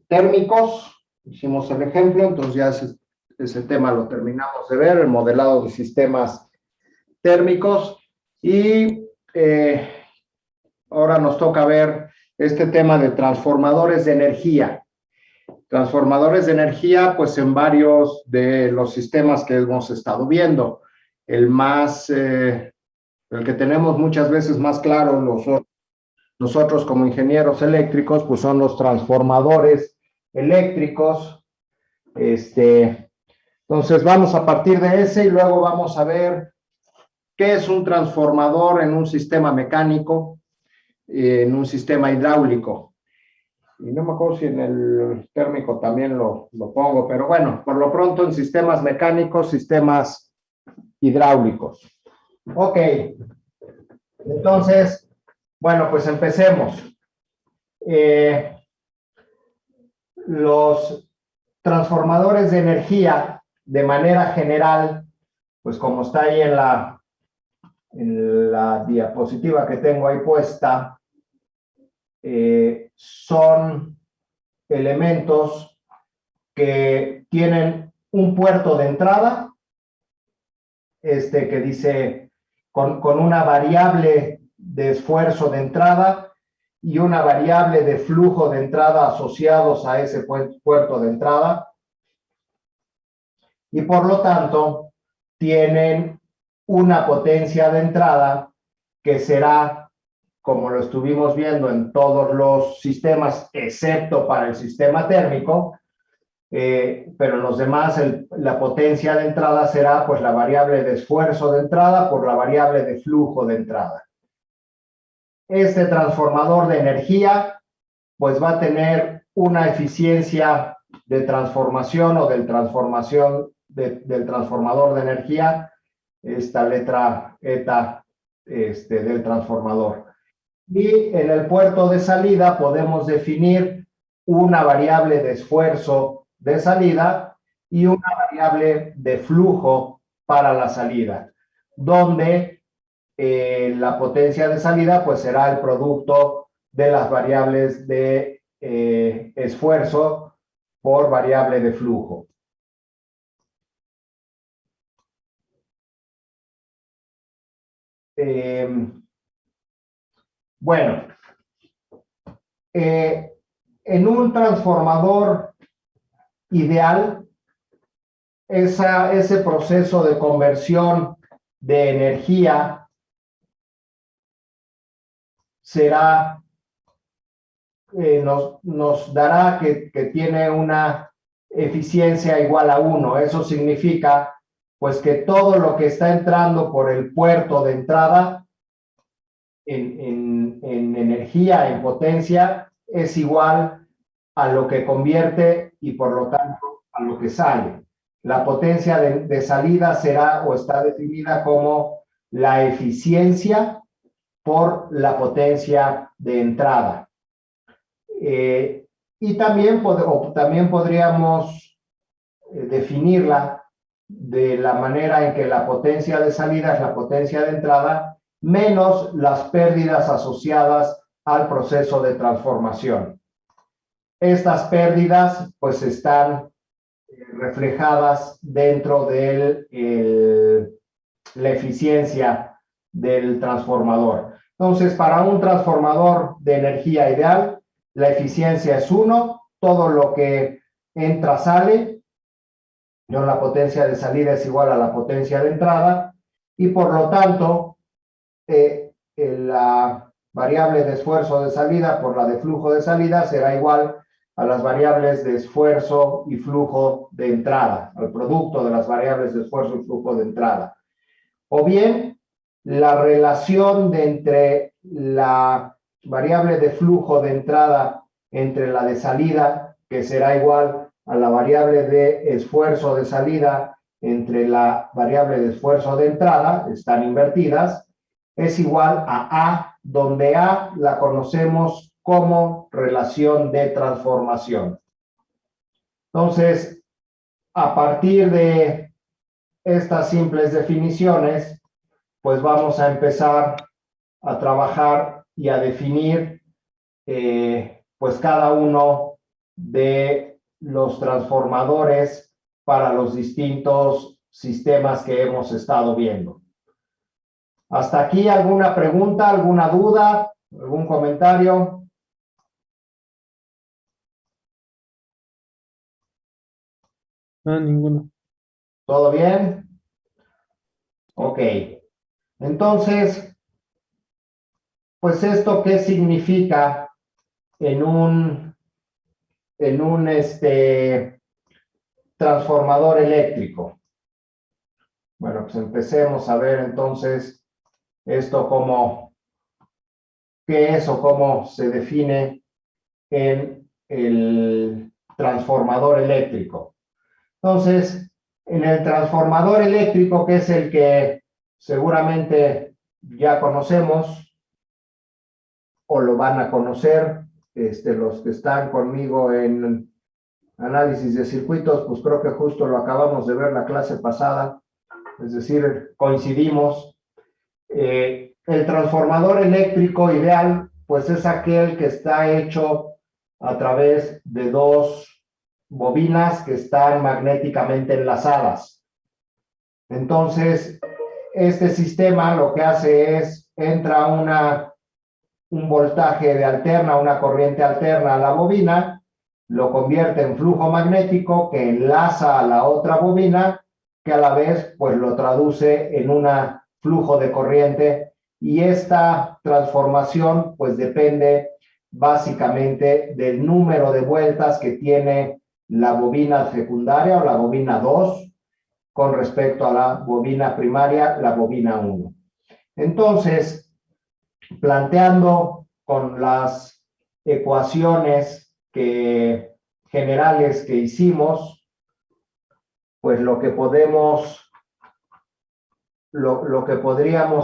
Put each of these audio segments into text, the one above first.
térmicos. Hicimos el ejemplo, entonces ya ese tema lo terminamos de ver, el modelado de sistemas térmicos. Y ahora nos toca ver este tema de transformadores de energía. Transformadores de energía, pues en varios de los sistemas que hemos estado viendo. El que tenemos muchas veces más claro nosotros como ingenieros eléctricos, pues son los transformadores eléctricos. Entonces vamos a partir de ese y luego vamos a ver qué es un transformador en un sistema mecánico, en un sistema hidráulico. Y no me acuerdo si en el térmico también lo pongo, pero bueno, por lo pronto en sistemas mecánicos, sistemas hidráulicos. Ok, entonces, bueno, pues empecemos. Los transformadores de energía, de manera general, pues como está ahí en la diapositiva que tengo ahí puesta, son elementos que tienen un puerto de entrada, que dice con una variable de esfuerzo de entrada y una variable de flujo de entrada asociados a ese puerto de entrada. Y por lo tanto, tienen una potencia de entrada que será, como lo estuvimos viendo en todos los sistemas, excepto para el sistema térmico, pero en los demás la potencia de entrada será pues la variable de esfuerzo de entrada por la variable de flujo de entrada. Este transformador de energía pues va a tener una eficiencia de transformación o del transformador de energía, esta letra eta del transformador. Y en el puerto de salida podemos definir una variable de esfuerzo de salida y una variable de flujo para la salida, donde la potencia de salida pues será el producto de las variables de esfuerzo por variable de flujo. Bueno, en un transformador ideal, ese proceso de conversión de energía será, nos dará que tiene una eficiencia igual a 1. Eso significa pues que todo lo que está entrando por el puerto de entrada en energía, en potencia, es igual a lo que convierte y por lo tanto a lo que sale. La potencia de salida será o está definida como la eficiencia por la potencia de entrada. Y también podríamos definirla de la manera en que la potencia de salida es la potencia de entrada menos las pérdidas asociadas al proceso de transformación. Estas pérdidas pues están reflejadas dentro de la eficiencia del transformador. Entonces, para un transformador de energía ideal, la eficiencia es 1, todo lo que entra sale, la potencia de salida es igual a la potencia de entrada, y por lo tanto, la variable de esfuerzo de salida por la de flujo de salida será igual a las variables de esfuerzo y flujo de entrada, al producto de las variables de esfuerzo y flujo de entrada. O bien, la relación entre la variable de flujo de entrada entre la de salida, que será igual a la variable de esfuerzo de salida entre la variable de esfuerzo de entrada, están invertidas, es igual a donde A la conocemos como relación de transformación. Entonces, a partir de estas simples definiciones, pues vamos a empezar a trabajar y a definir pues cada uno de los transformadores para los distintos sistemas que hemos estado viendo. ¿Hasta aquí alguna pregunta, alguna duda, algún comentario? No, ninguno. ¿Todo bien? Ok. Entonces, pues esto, ¿qué significa en un transformador eléctrico? Bueno, pues empecemos a ver entonces esto qué es o cómo se define en el transformador eléctrico. Entonces, en el transformador eléctrico, que es el que seguramente ya conocemos o lo van a conocer, los que están conmigo en análisis de circuitos, pues creo que justo lo acabamos de ver la clase pasada, es decir, coincidimos. El transformador eléctrico ideal, pues es aquel que está hecho a través de dos bobinas que están magnéticamente enlazadas. Entonces, este sistema lo que hace es, entra un voltaje de alterna, una corriente alterna a la bobina, lo convierte en flujo magnético que enlaza a la otra bobina, que a la vez pues lo traduce en un flujo de corriente, y esta transformación pues depende básicamente del número de vueltas que tiene la bobina secundaria o la bobina 2 con respecto a la bobina primaria, la bobina 1. Entonces, planteando con las ecuaciones generales que hicimos, pues lo que podríamos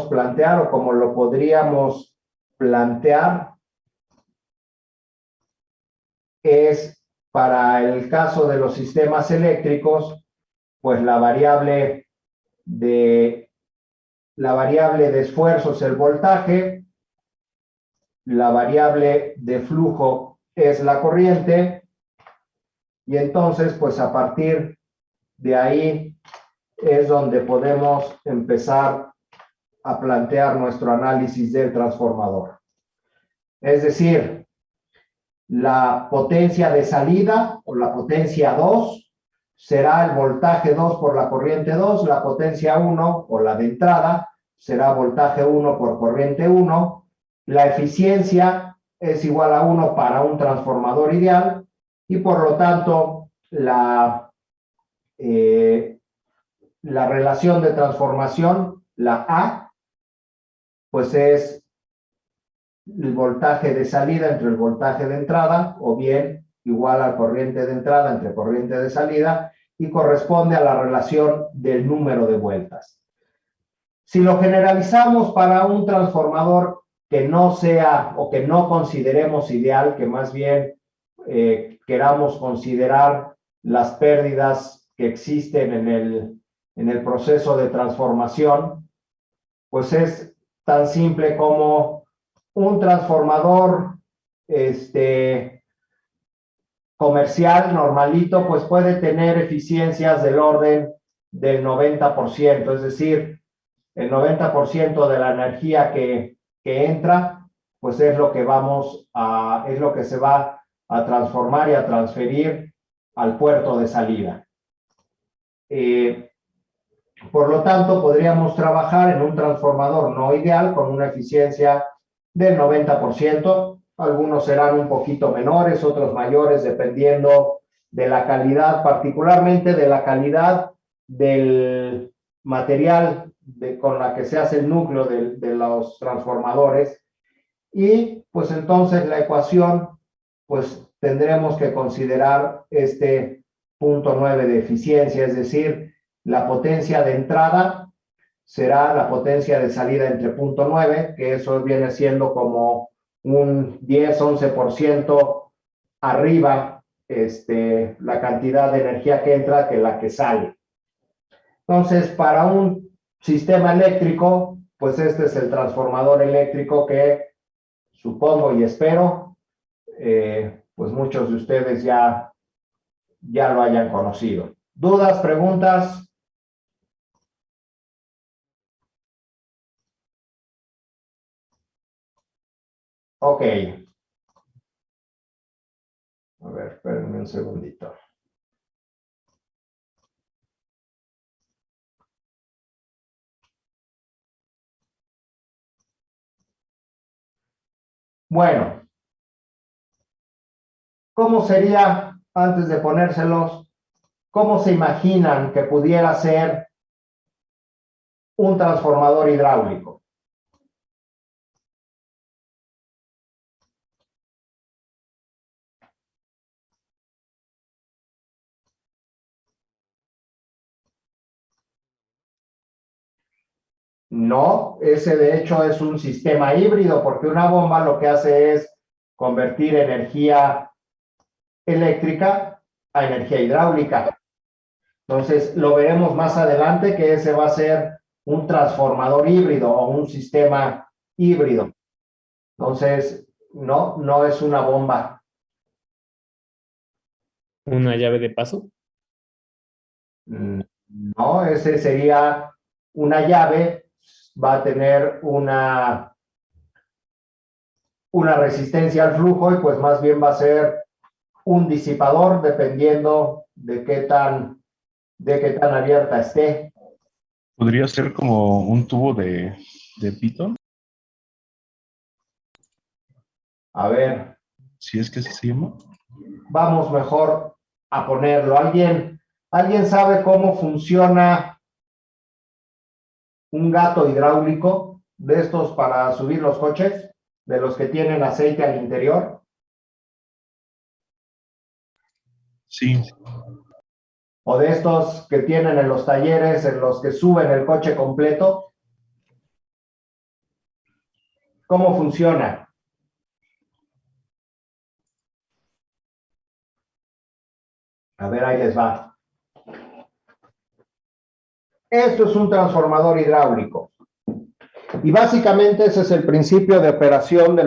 plantear o como lo podríamos plantear es, para el caso de los sistemas eléctricos, pues la variable de esfuerzo es el voltaje, la variable de flujo es la corriente, y entonces pues a partir de ahí es donde podemos empezar a plantear nuestro análisis del transformador. Es decir, la potencia de salida o la potencia 2 será el voltaje 2 por la corriente 2, la potencia 1 o la de entrada será voltaje 1 por corriente 1, la eficiencia es igual a 1 para un transformador ideal, y por lo tanto la relación de transformación, la A, pues es el voltaje de salida entre el voltaje de entrada, o bien igual a corriente de entrada entre corriente de salida, y corresponde a la relación del número de vueltas. Si lo generalizamos para un transformador que no sea o que no consideremos ideal, que más bien queramos considerar las pérdidas que existen en el proceso de transformación, pues es tan simple como un transformador comercial normalito, pues puede tener eficiencias del orden del 90%, es decir, el 90% de la energía que entra, pues es lo que se va a transformar y a transferir al puerto de salida. Por lo tanto, podríamos trabajar en un transformador no ideal con una eficiencia del 90%. Algunos serán un poquito menores, otros mayores, dependiendo de la calidad, particularmente de la calidad del material con la que se hace el núcleo de los transformadores. Y pues entonces la ecuación, pues tendremos que considerar este punto 9 de eficiencia, es decir, la potencia de entrada será la potencia de salida entre punto 9, que eso viene siendo como un 10-11% arriba la cantidad de energía que entra que la que sale. Entonces, para un sistema eléctrico, pues este es el transformador eléctrico que supongo y espero pues muchos de ustedes ya lo hayan conocido. ¿Dudas, preguntas? Ok. A ver, espérenme un segundito. Bueno, ¿cómo sería, antes de ponérselos, cómo se imaginan que pudiera ser un transformador hidráulico? No, ese de hecho es un sistema híbrido, porque una bomba lo que hace es convertir energía eléctrica a energía hidráulica. Entonces, lo veremos más adelante que ese va a ser un transformador híbrido o un sistema híbrido. Entonces, no es una bomba. Una llave de paso. No, ese sería una llave, va a tener una resistencia al flujo y pues más bien va a ser un disipador dependiendo de qué tan abierta esté. ¿Podría ser como un tubo de Python? A ver, Si es que así se llama. vamos mejor a ponerlo. ¿Alguien sabe cómo funciona un gato hidráulico de estos para subir los coches? De los que tienen aceite al interior. Sí. O de estos que tienen en los talleres, en los que suben el coche completo. ¿Cómo funciona? A ver, ahí les va. Esto es un transformador hidráulico. Y básicamente ese es el principio de operación de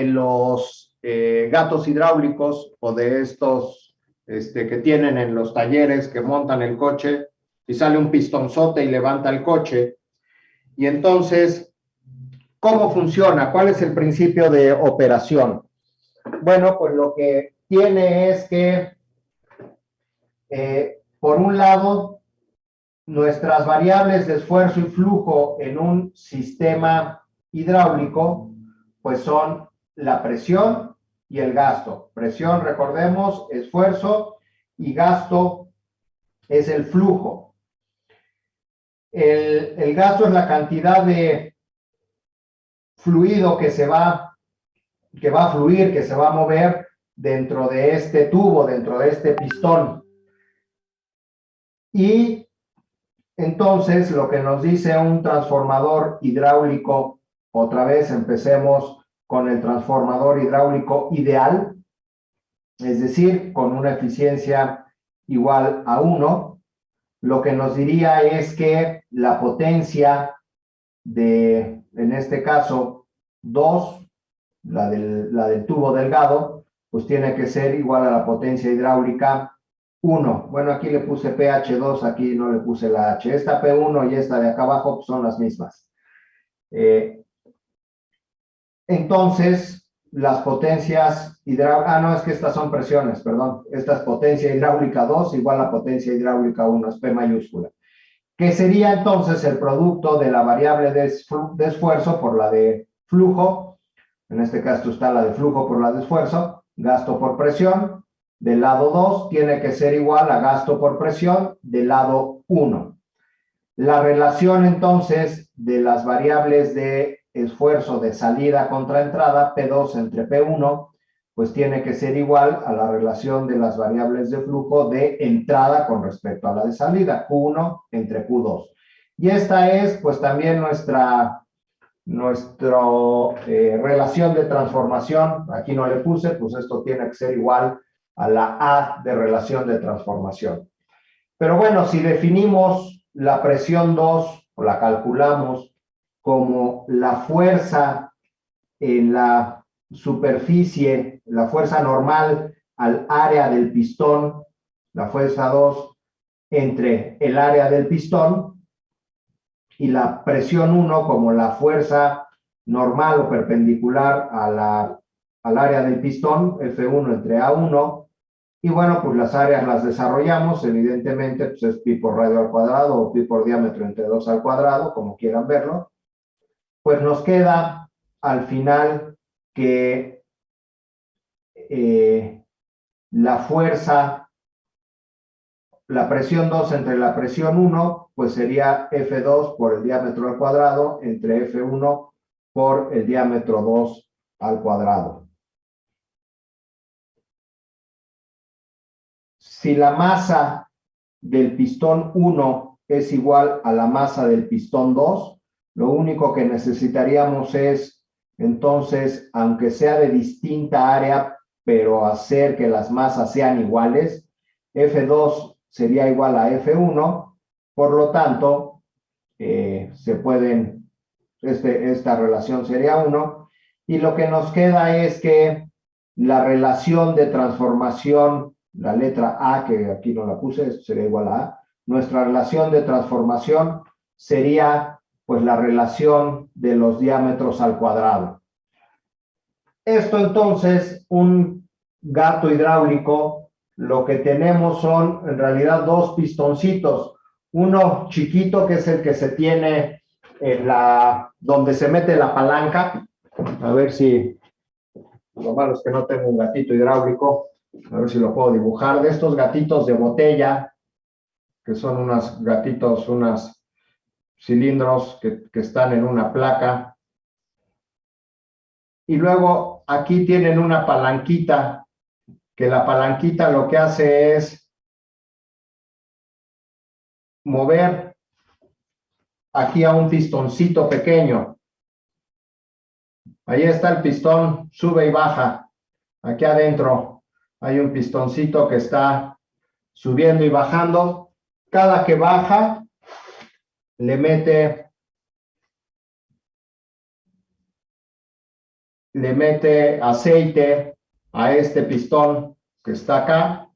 los gatos hidráulicos o de estos que tienen en los talleres que montan el coche y sale un pistonzote y levanta el coche. Y entonces, ¿cómo funciona? ¿Cuál es el principio de operación? Bueno, pues lo que tiene es que, por un lado, nuestras variables de esfuerzo y flujo en un sistema hidráulico, pues son la presión y el gasto. Presión, recordemos, esfuerzo, y gasto es el flujo. El gasto es la cantidad de fluido que va a fluir, que se va a mover dentro de este tubo, dentro de este pistón. Y entonces lo que nos dice un transformador hidráulico, otra vez empecemos con el transformador hidráulico ideal, es decir, con una eficiencia igual a 1, lo que nos diría es que la potencia de, en este caso, 2, la del tubo delgado, pues tiene que ser igual a la potencia hidráulica 1. Bueno, aquí le puse pH2, aquí no le puse la H. Esta P1 y esta de acá abajo pues son las mismas. Entonces, las potencias hidráulicas, no, es que estas son presiones, perdón. Esta es potencia hidráulica 2 igual a potencia hidráulica 1, es P mayúscula. Que sería entonces el producto de la variable de esfuerzo por la de flujo. En este caso está la de flujo por la de esfuerzo, gasto por presión, del lado 2 tiene que ser igual a gasto por presión del lado 1. La relación entonces de las variables de esfuerzo de salida contra entrada, P2 entre P1, pues tiene que ser igual a la relación de las variables de flujo de entrada con respecto a la de salida, Q1 entre Q2. Y esta es pues también nuestra relación de transformación. Aquí no le puse, pues esto tiene que ser igual a la A de relación de transformación. Pero bueno, si definimos la presión 2 o la calculamos como la fuerza en la superficie, la fuerza normal al área del pistón, la fuerza 2 entre el área del pistón, y la presión 1 como la fuerza normal o perpendicular al área del pistón, F1 entre A1, y bueno, pues las áreas las desarrollamos, evidentemente, pues es pi por radio al cuadrado o pi por diámetro entre 2 al cuadrado, como quieran verlo. Pues nos queda al final que la fuerza, la presión 2 entre la presión 1, pues sería F2 por el diámetro al cuadrado entre F1 por el diámetro 2 al cuadrado. Si la masa del pistón 1 es igual a la masa del pistón 2, lo único que necesitaríamos es, entonces, aunque sea de distinta área, pero hacer que las masas sean iguales, F2 sería igual a F1, por lo tanto, esta relación sería 1, y lo que nos queda es que la relación de transformación, la letra A, que aquí no la puse, esto sería igual a A, nuestra relación de transformación sería pues la relación de los diámetros al cuadrado. Esto entonces, un gato hidráulico, lo que tenemos son en realidad dos pistoncitos, uno chiquito que es el que se tiene en donde se mete la palanca, a ver si, lo malo es que no tengo un gatito hidráulico, a ver si lo puedo dibujar, de estos gatitos de botella, que son unos gatitos, unos cilindros que están en una placa. Y luego aquí tienen una palanquita, que la palanquita lo que hace es mover aquí a un pistoncito pequeño. Ahí está el pistón, sube y baja. Aquí adentro hay un pistoncito que está subiendo y bajando. Cada que baja, le mete aceite a este pistón que está acá,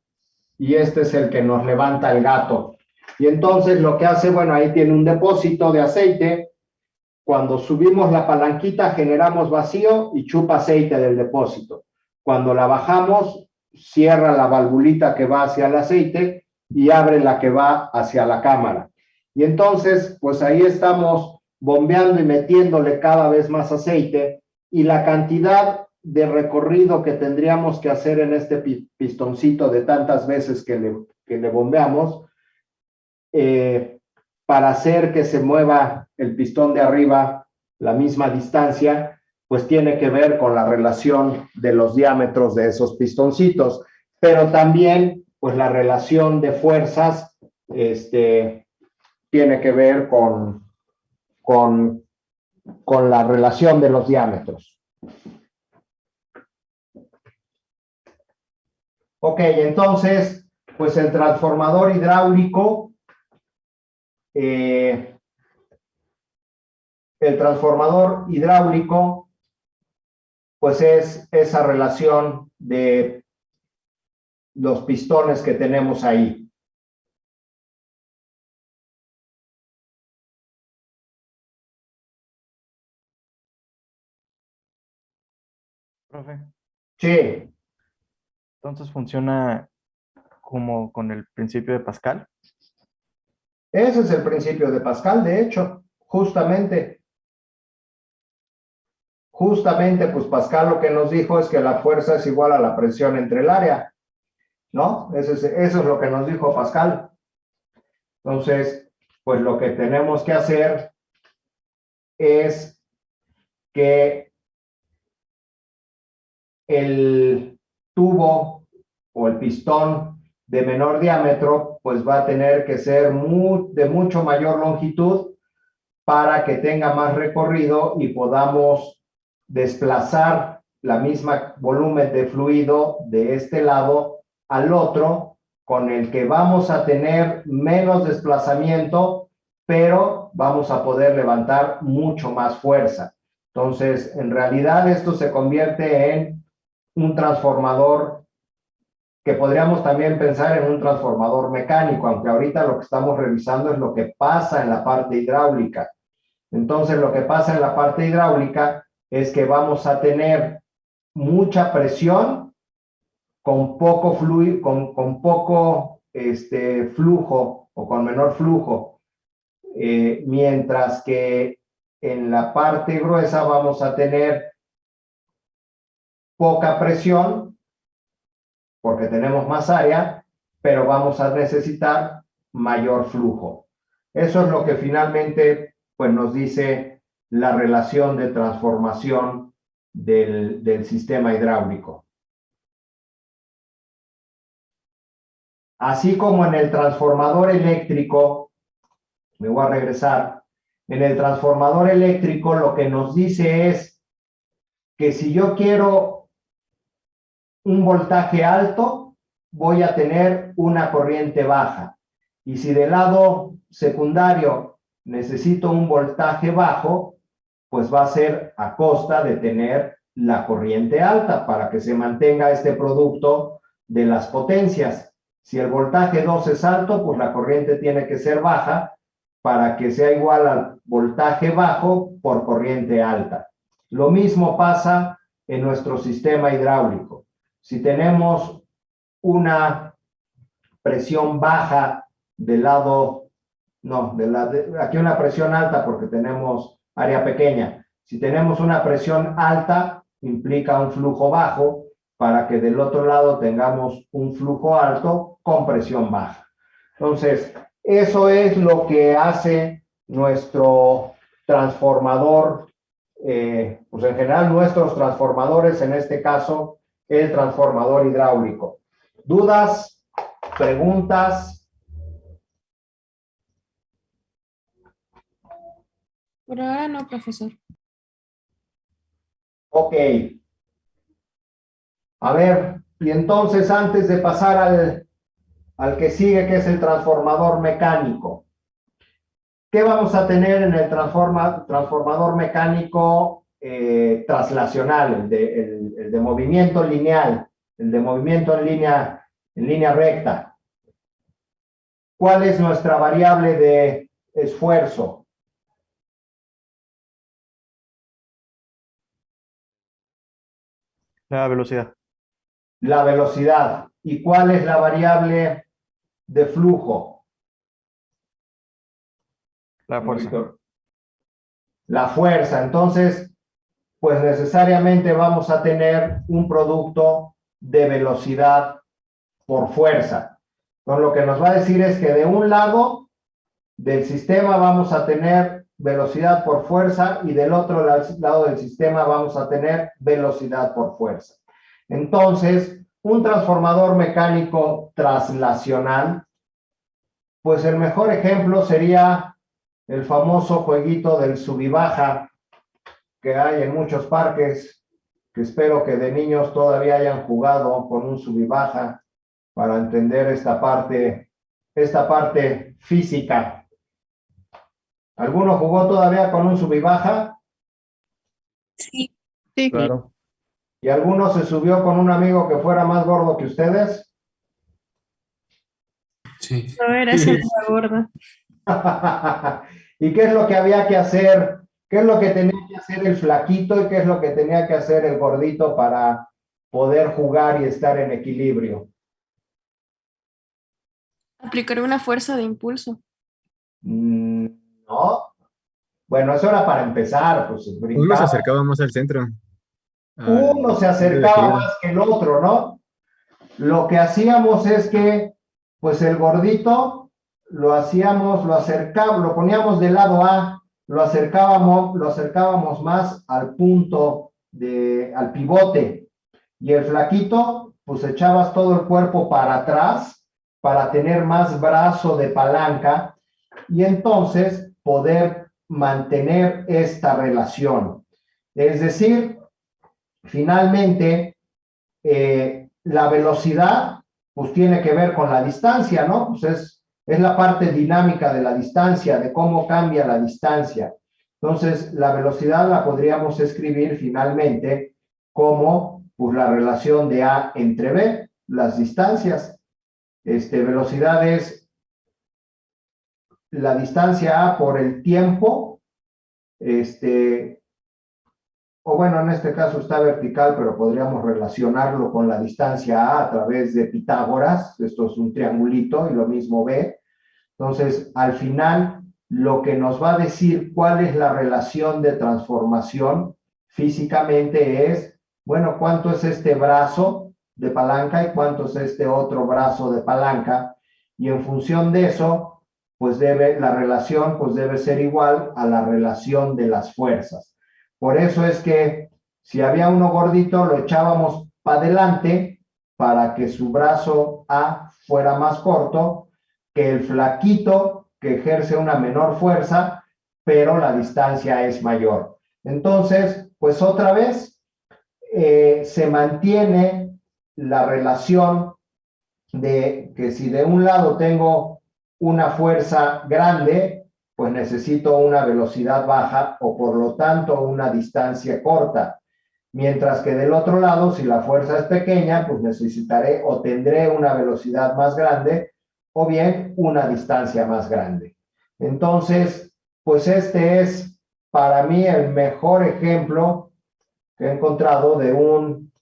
y este es el que nos levanta el gato. Y entonces lo que hace, bueno, ahí tiene un depósito de aceite. Cuando subimos la palanquita generamos vacío y chupa aceite del depósito. Cuando la bajamos, cierra la valvulita que va hacia el aceite y abre la que va hacia la cámara. Y entonces, pues ahí estamos bombeando y metiéndole cada vez más aceite, y la cantidad de recorrido que tendríamos que hacer en este pistoncito de tantas veces que le bombeamos, para hacer que se mueva el pistón de arriba la misma distancia, pues tiene que ver con la relación de los diámetros de esos pistoncitos, pero también pues la relación de fuerzas tiene que ver con la relación de los diámetros. Ok, entonces, pues el transformador hidráulico, pues es esa relación de los pistones que tenemos ahí. Profe, Sí, entonces funciona como con el principio de Pascal. ese es el principio de Pascal, de hecho, justamente, pues Pascal lo que nos dijo es que la fuerza es igual a la presión entre el área, ¿no? Eso es lo que nos dijo Pascal. Entonces, pues lo que tenemos que hacer es que el tubo o el pistón de menor diámetro, pues va a tener que ser de mucho mayor longitud para que tenga más recorrido y podamos desplazar la misma volumen de fluido de este lado al otro, con el que vamos a tener menos desplazamiento, pero vamos a poder levantar mucho más fuerza. Entonces, en realidad esto se convierte en un transformador que podríamos también pensar en un transformador mecánico, aunque ahorita lo que estamos revisando es lo que pasa en la parte hidráulica. Entonces, lo que pasa en la parte hidráulica es que vamos a tener mucha presión con poco fluido, con poco flujo o con menor flujo, mientras que en la parte gruesa vamos a tener poca presión porque tenemos más área, pero vamos a necesitar mayor flujo. Eso es lo que finalmente pues, nos dice la relación de transformación del sistema hidráulico. Así como en el transformador eléctrico, me voy a regresar, en el transformador eléctrico lo que nos dice es que si yo quiero un voltaje alto, voy a tener una corriente baja. Y si del lado secundario necesito un voltaje bajo, pues va a ser a costa de tener la corriente alta para que se mantenga este producto de las potencias. Si el voltaje 2 es alto, pues la corriente tiene que ser baja para que sea igual al voltaje bajo por corriente alta. Lo mismo pasa en nuestro sistema hidráulico. Si tenemos una presión baja del lado, no, aquí una presión alta porque tenemos área pequeña. Si tenemos una presión alta, implica un flujo bajo para que del otro lado tengamos un flujo alto con presión baja. Entonces, eso es lo que hace nuestro transformador, pues en general nuestros transformadores, en este caso, el transformador hidráulico. ¿Dudas? ¿Preguntas? Por ahora no, profesor. Ok. A ver, y entonces antes de pasar al que sigue, que es el transformador mecánico, ¿qué vamos a tener en el transformador mecánico traslacional, el de movimiento lineal, el de movimiento en línea recta? ¿Cuál es nuestra variable de esfuerzo? La velocidad. La velocidad. ¿Y cuál es la variable de flujo? La fuerza. La fuerza. Entonces, pues necesariamente vamos a tener un producto de velocidad por fuerza. Entonces, lo que nos va a decir es que de un lado del sistema vamos a tener velocidad por fuerza y del otro lado del sistema vamos a tener velocidad por fuerza. Entonces, un transformador mecánico traslacional, pues el mejor ejemplo sería el famoso jueguito del sub y baja que hay en muchos parques, que espero que de niños todavía hayan jugado con un sub y baja para entender esta parte física. ¿Alguno jugó todavía con un sub y baja? Sí. Sí, claro. ¿Y alguno se subió con un amigo que fuera más gordo que ustedes? Sí. No era siempre gorda. ¿Y qué es lo que había que hacer? ¿Qué es lo que tenía que hacer el flaquito y qué es lo que tenía que hacer el gordito para poder jugar y estar en equilibrio? Aplicar una fuerza de impulso. No. Bueno, eso era para empezar, pues Uno se brincaba. acercaba más al centro. Uno se acercaba más que el otro, ¿no? Lo que hacíamos es que, pues el gordito lo poníamos del lado A, lo acercábamos más al punto al pivote, y el flaquito, pues echabas todo el cuerpo para atrás para tener más brazo de palanca y entonces poder mantener esta relación. Es decir, finalmente, la velocidad, pues tiene que ver con la distancia, ¿no? Pues es la parte dinámica de la distancia, de cómo cambia la distancia. Entonces, la velocidad la podríamos escribir finalmente como pues, la relación de A entre B, las distancias. Velocidad es la distancia A por el tiempo, o bueno, en este caso está vertical, pero podríamos relacionarlo con la distancia A través de Pitágoras. Esto es un triangulito y lo mismo B. Entonces, al final, lo que nos va a decir cuál es la relación de transformación físicamente es, bueno, cuánto es este brazo de palanca y cuánto es este otro brazo de palanca. Y en función de eso, pues la relación pues debe ser igual a la relación de las fuerzas. Por eso es que si había uno gordito, lo echábamos para adelante para que su brazo A fuera más corto que el flaquito que ejerce una menor fuerza, pero la distancia es mayor. Entonces, pues otra vez se mantiene la relación de que si de un lado tengo una fuerza grande, pues necesito una velocidad baja o por lo tanto una distancia corta. Mientras que del otro lado, si la fuerza es pequeña, pues necesitaré o tendré una velocidad más grande o bien una distancia más grande. Entonces, pues este es para mí el mejor ejemplo que he encontrado de un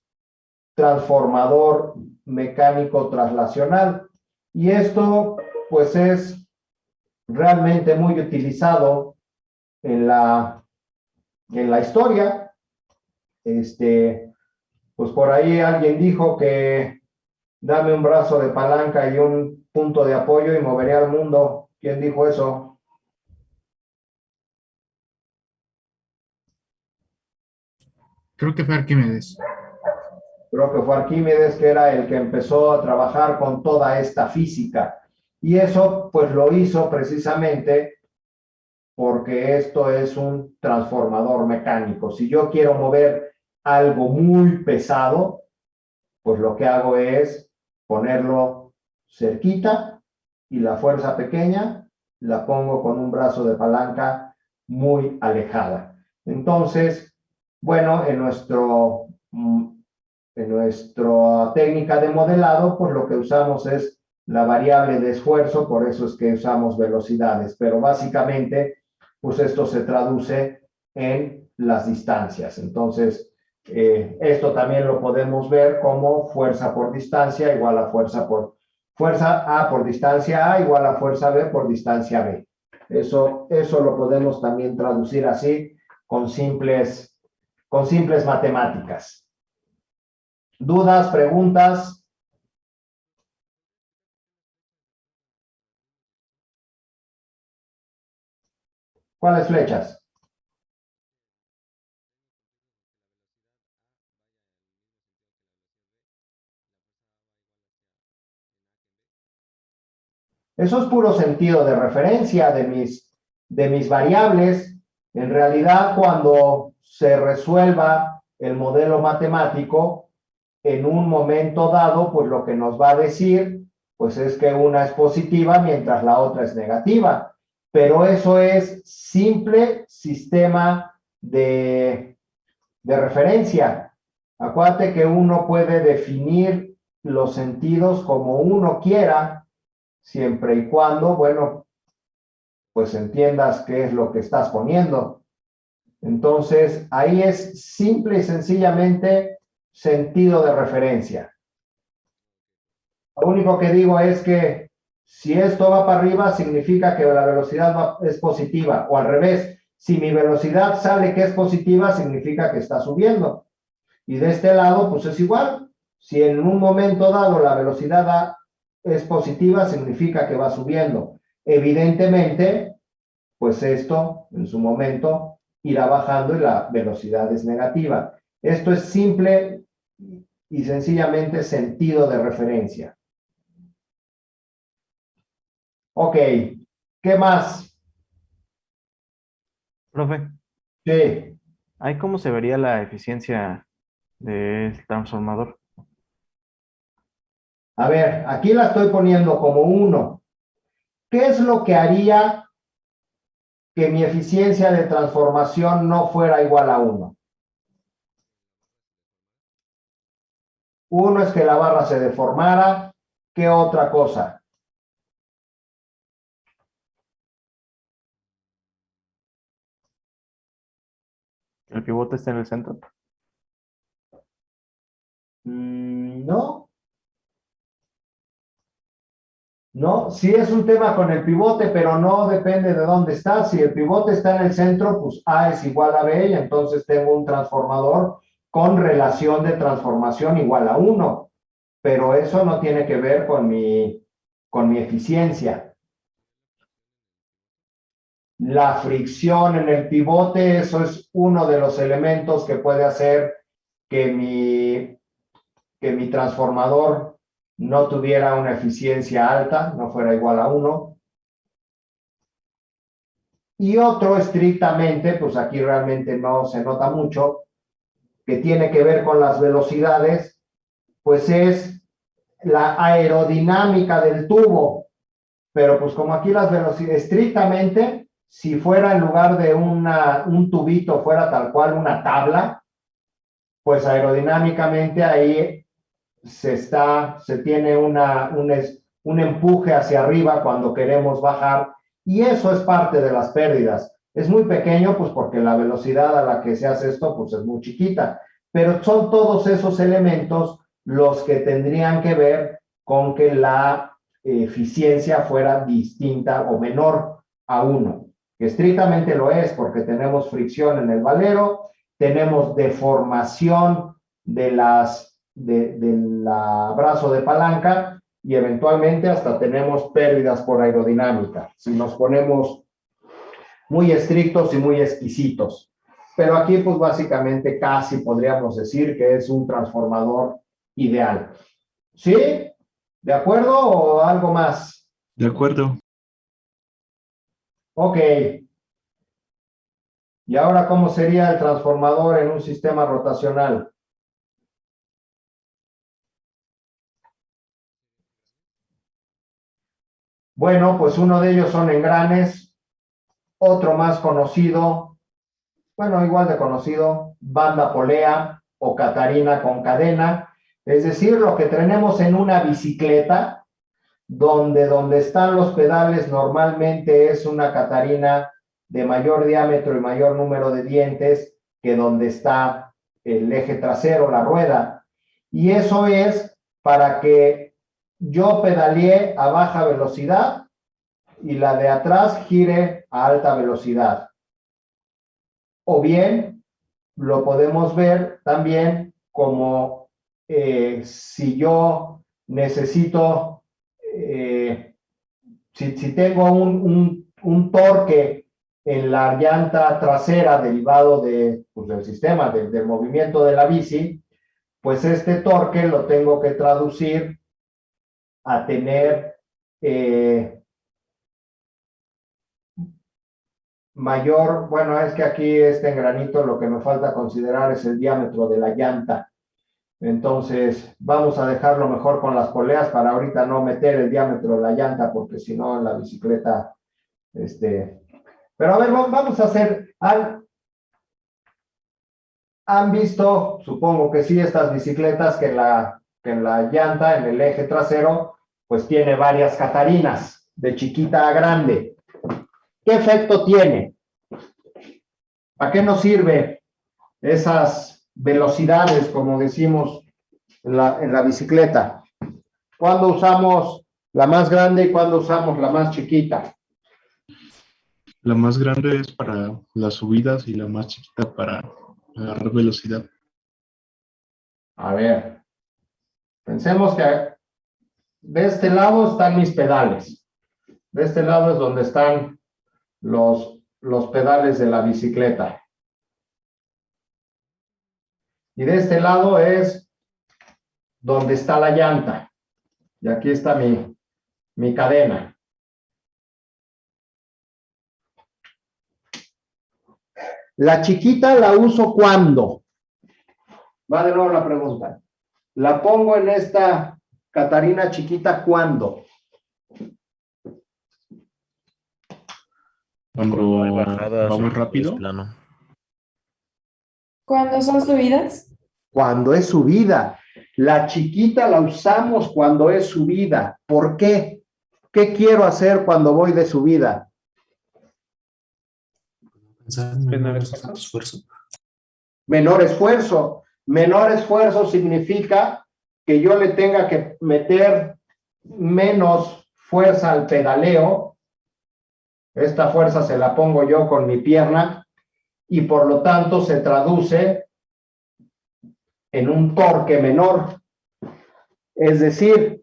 transformador mecánico traslacional. Y esto, pues es realmente muy utilizado en la historia. Pues por ahí alguien dijo que dame un brazo de palanca y un punto de apoyo y moveré al mundo. ¿Quién dijo eso? Creo que fue Arquímedes. Creo que fue Arquímedes, que era el que empezó a trabajar con toda esta física. Y eso pues lo hizo precisamente porque esto es un transformador mecánico. Si yo quiero mover algo muy pesado, pues lo que hago es ponerlo cerquita y la fuerza pequeña la pongo con un brazo de palanca muy alejada. Entonces, bueno, en nuestra técnica de modelado, pues lo que usamos es la variable de esfuerzo, por eso es que usamos velocidades, pero básicamente, pues esto se traduce en las distancias. Entonces, esto también lo podemos ver como fuerza por distancia igual a fuerza A por distancia A igual a fuerza B por distancia B. Eso lo podemos también traducir así con simples matemáticas. ¿Dudas, preguntas? ¿Cuáles flechas? Eso es puro sentido de referencia de mis variables. En realidad, cuando se resuelva el modelo matemático, en un momento dado, pues lo que nos va a decir, pues es que una es positiva mientras la otra es negativa. Pero eso es simple sistema de referencia. Acuérdate que uno puede definir los sentidos como uno quiera, siempre y cuando, bueno, pues entiendas qué es lo que estás poniendo. Entonces, ahí es simple y sencillamente sentido de referencia. Lo único que digo es que si esto va para arriba, significa que la velocidad es positiva, o al revés, si mi velocidad sale que es positiva, significa que está subiendo. Y de este lado, pues es igual. Si en un momento dado la velocidad es positiva, significa que va subiendo. Evidentemente, pues esto en su momento irá bajando y la velocidad es negativa. Esto es simple y sencillamente sentido de referencia. Ok, ¿qué más? Profe, Sí, ¿ahí cómo se vería la eficiencia del transformador? a ver, aquí la estoy poniendo como 1. ¿Qué es lo que haría que mi eficiencia de transformación no fuera igual a 1. Uno es que la barra se deformara. ¿Qué otra cosa? El pivote está en el centro. No. No, sí es un tema con el pivote, pero no depende de dónde está. Si el pivote está en el centro, pues A es igual a B y entonces tengo un transformador con relación de transformación igual a 1. Pero eso no tiene que ver con mi eficiencia. La fricción en el pivote, eso es uno de los elementos que puede hacer que mi transformador no tuviera una eficiencia alta, no fuera igual a 1. Y otro estrictamente, pues aquí realmente no se nota mucho, que tiene que ver con las velocidades, pues es la aerodinámica del tubo. Pero pues como aquí las velocidades, estrictamente, si fuera en lugar de un tubito, fuera tal cual una tabla, pues aerodinámicamente ahí se tiene un empuje hacia arriba cuando queremos bajar, y eso es parte de las pérdidas. Es muy pequeño, pues porque la velocidad a la que se hace esto, pues es muy chiquita, pero son todos esos elementos los que tendrían que ver con que la eficiencia fuera distinta o menor a 1, que estrictamente lo es, porque tenemos fricción en el valero, tenemos deformación del brazo de palanca y eventualmente hasta tenemos pérdidas por aerodinámica, si nos ponemos muy estrictos y muy exquisitos. Pero aquí pues básicamente casi podríamos decir que es un transformador ideal. ¿Sí? ¿De acuerdo o algo más? De acuerdo. Ok. ¿Y ahora cómo sería el transformador en un sistema rotacional? Bueno, pues uno de ellos son engranes, otro más conocido, bueno, igual de conocido, banda polea o catarina con cadena, es decir, lo que tenemos en una bicicleta, donde están los pedales normalmente es una catarina de mayor diámetro y mayor número de dientes que donde está el eje trasero, la rueda. Y eso es para que yo pedalee a baja velocidad y la de atrás gire a alta velocidad. O bien lo podemos ver también como si yo necesito, si tengo un torque en la llanta trasera derivado pues, del sistema, del movimiento de la bici, pues este torque lo tengo que traducir a tener mayor, bueno, es que aquí en granito lo que me falta considerar es el diámetro de la llanta. Entonces, vamos a dejarlo mejor con las poleas para ahorita no meter el diámetro de la llanta, porque si no en la bicicleta, Pero a ver, vamos a hacer, ¿han visto, supongo que sí, estas bicicletas que en la llanta, en el eje trasero, pues tiene varias catarinas, de chiquita a grande? ¿Qué efecto tiene? ¿A qué nos sirve esas velocidades, como decimos en la bicicleta? ¿Cuándo usamos la más grande y cuándo usamos la más chiquita? La más grande es para las subidas y la más chiquita para agarrar velocidad. A ver, pensemos que de este lado están mis pedales. De este lado es donde están los pedales de la bicicleta. Y de este lado es donde está la llanta. Y aquí está mi cadena. La chiquita la uso ¿cuándo? Va de nuevo la pregunta. La pongo en esta catarina chiquita ¿cuándo? Cuando hay bajadas va o muy cuando es rápido, plano. ¿Cuándo son subidas? Cuando es subida. La chiquita la usamos cuando es subida. ¿Por qué? ¿Qué quiero hacer cuando voy de subida? Menor esfuerzo. Menor esfuerzo. Menor esfuerzo significa que yo le tenga que meter menos fuerza al pedaleo. Esta fuerza se la pongo yo con mi pierna y por lo tanto se traduce en un torque menor. Es decir,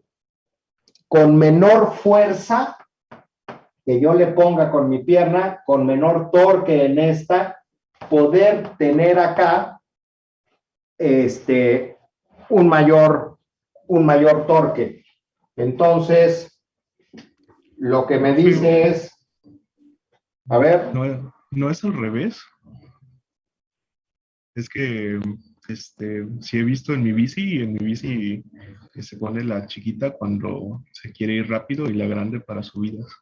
con menor fuerza que yo le ponga con mi pierna, con menor torque en esta, poder tener acá un mayor torque. Entonces, lo que me dice es, a ver, no es al revés. Es que sí he visto en mi bici que se pone la chiquita cuando se quiere ir rápido y la grande para subidas.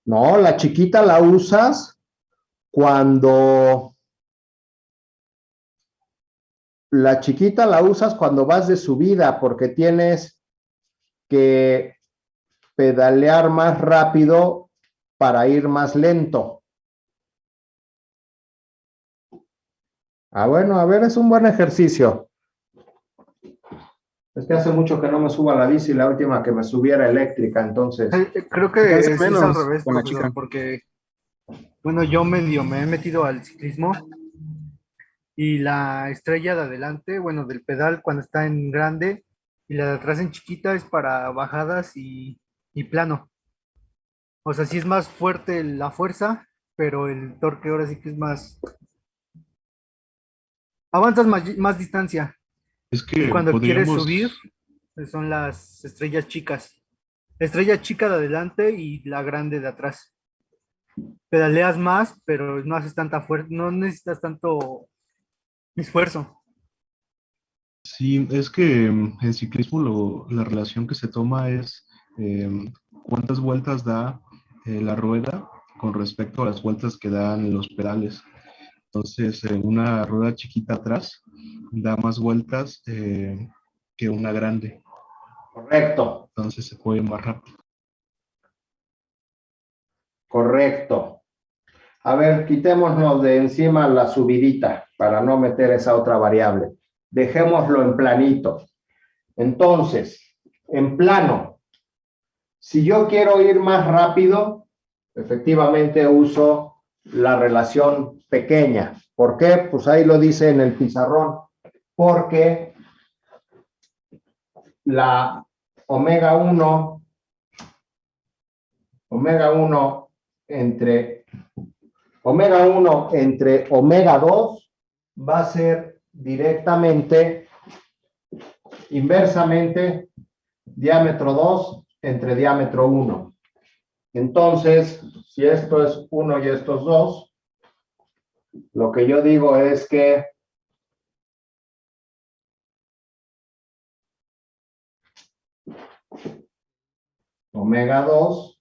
no, la chiquita la usas cuando vas de subida porque tienes que pedalear más rápido para ir más lento. Bueno, a ver, es un buen ejercicio. Es que hace mucho que no me subo a la bici, la última que me subiera eléctrica, entonces. Creo que Cansa sí es al menos revés, con la profesor, chica. porque, bueno, yo medio me he metido al ciclismo y la estrella de adelante, bueno, del pedal cuando está en grande y la de atrás en chiquita es para bajadas y plano. O sea, sí es más fuerte la fuerza, pero el torque ahora sí que es más... Avanzas más distancia. Es Y que cuando quieres podríamos, subir, son las estrellas chicas. Estrella chica de adelante y la grande de atrás. Pedaleas más, pero no haces tanta fuerza, no necesitas tanto esfuerzo. sí, es que en ciclismo la relación que se toma es cuántas vueltas da la rueda con respecto a las vueltas que dan los pedales. Entonces, una rueda chiquita atrás da más vueltas que una grande. Correcto, Entonces se puede ir más rápido. correcto. A ver, quitémonos de encima la subidita para no meter esa otra variable. Dejémoslo en planito. Entonces, en plano, si yo quiero ir más rápido, efectivamente uso la relación pequeña. ¿Por qué? Pues ahí lo dice en el pizarrón. Porque la omega 1 entre omega 2 va a ser directamente, inversamente, diámetro 2 entre diámetro 1. Entonces, si esto es 1 y esto es 2, lo que yo digo es que omega 2,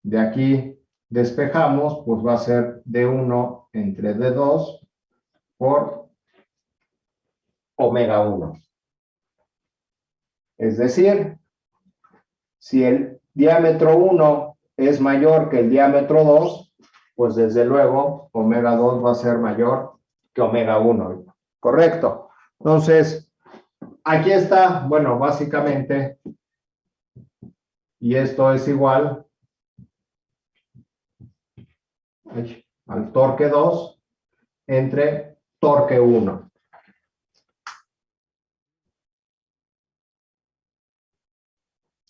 de aquí despejamos, pues va a ser D1 entre D2 por omega 1. Es decir, si el diámetro 1 es mayor que el diámetro 2, pues desde luego omega 2 va a ser mayor que omega 1. ¿Correcto? Entonces, aquí está, bueno, básicamente, y esto es igual al torque 2 entre torque 1.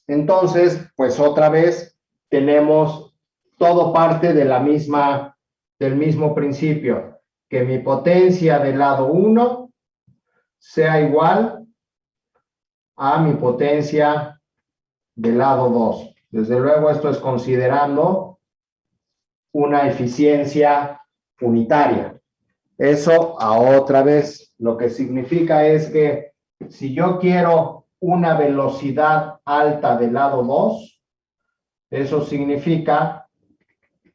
Entonces, pues otra vez tenemos todo parte de del mismo principio, que mi potencia del lado 1 sea igual a mi potencia del lado 2. Desde luego esto es considerando una eficiencia unitaria. Eso a otra vez lo que significa es que si yo quiero una velocidad alta del lado 2, Eso significa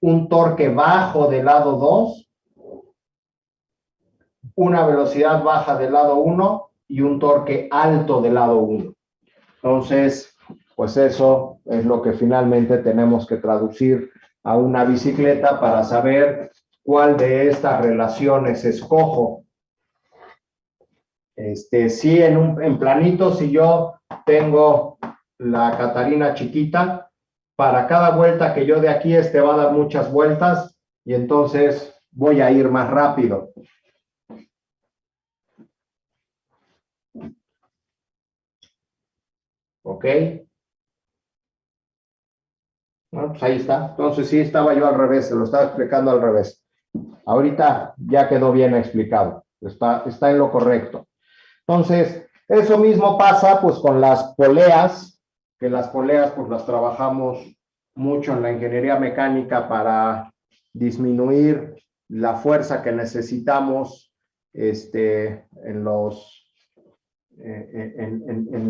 un torque bajo del lado 2, una velocidad baja del lado 1 y un torque alto del lado 1. Entonces, pues eso es lo que finalmente tenemos que traducir a una bicicleta para saber cuál de estas relaciones escojo. Si en planito, si yo tengo la Catarina chiquita, para cada vuelta que yo de aquí va a dar muchas vueltas y entonces voy a ir más rápido. ¿Ok? Bueno, pues ahí está. Entonces sí estaba yo al revés, se lo estaba explicando al revés. Ahorita ya quedó bien explicado. Está en lo correcto. Entonces, eso mismo pasa pues con las poleas, que las poleas pues las trabajamos mucho en la ingeniería mecánica para disminuir la fuerza que necesitamos en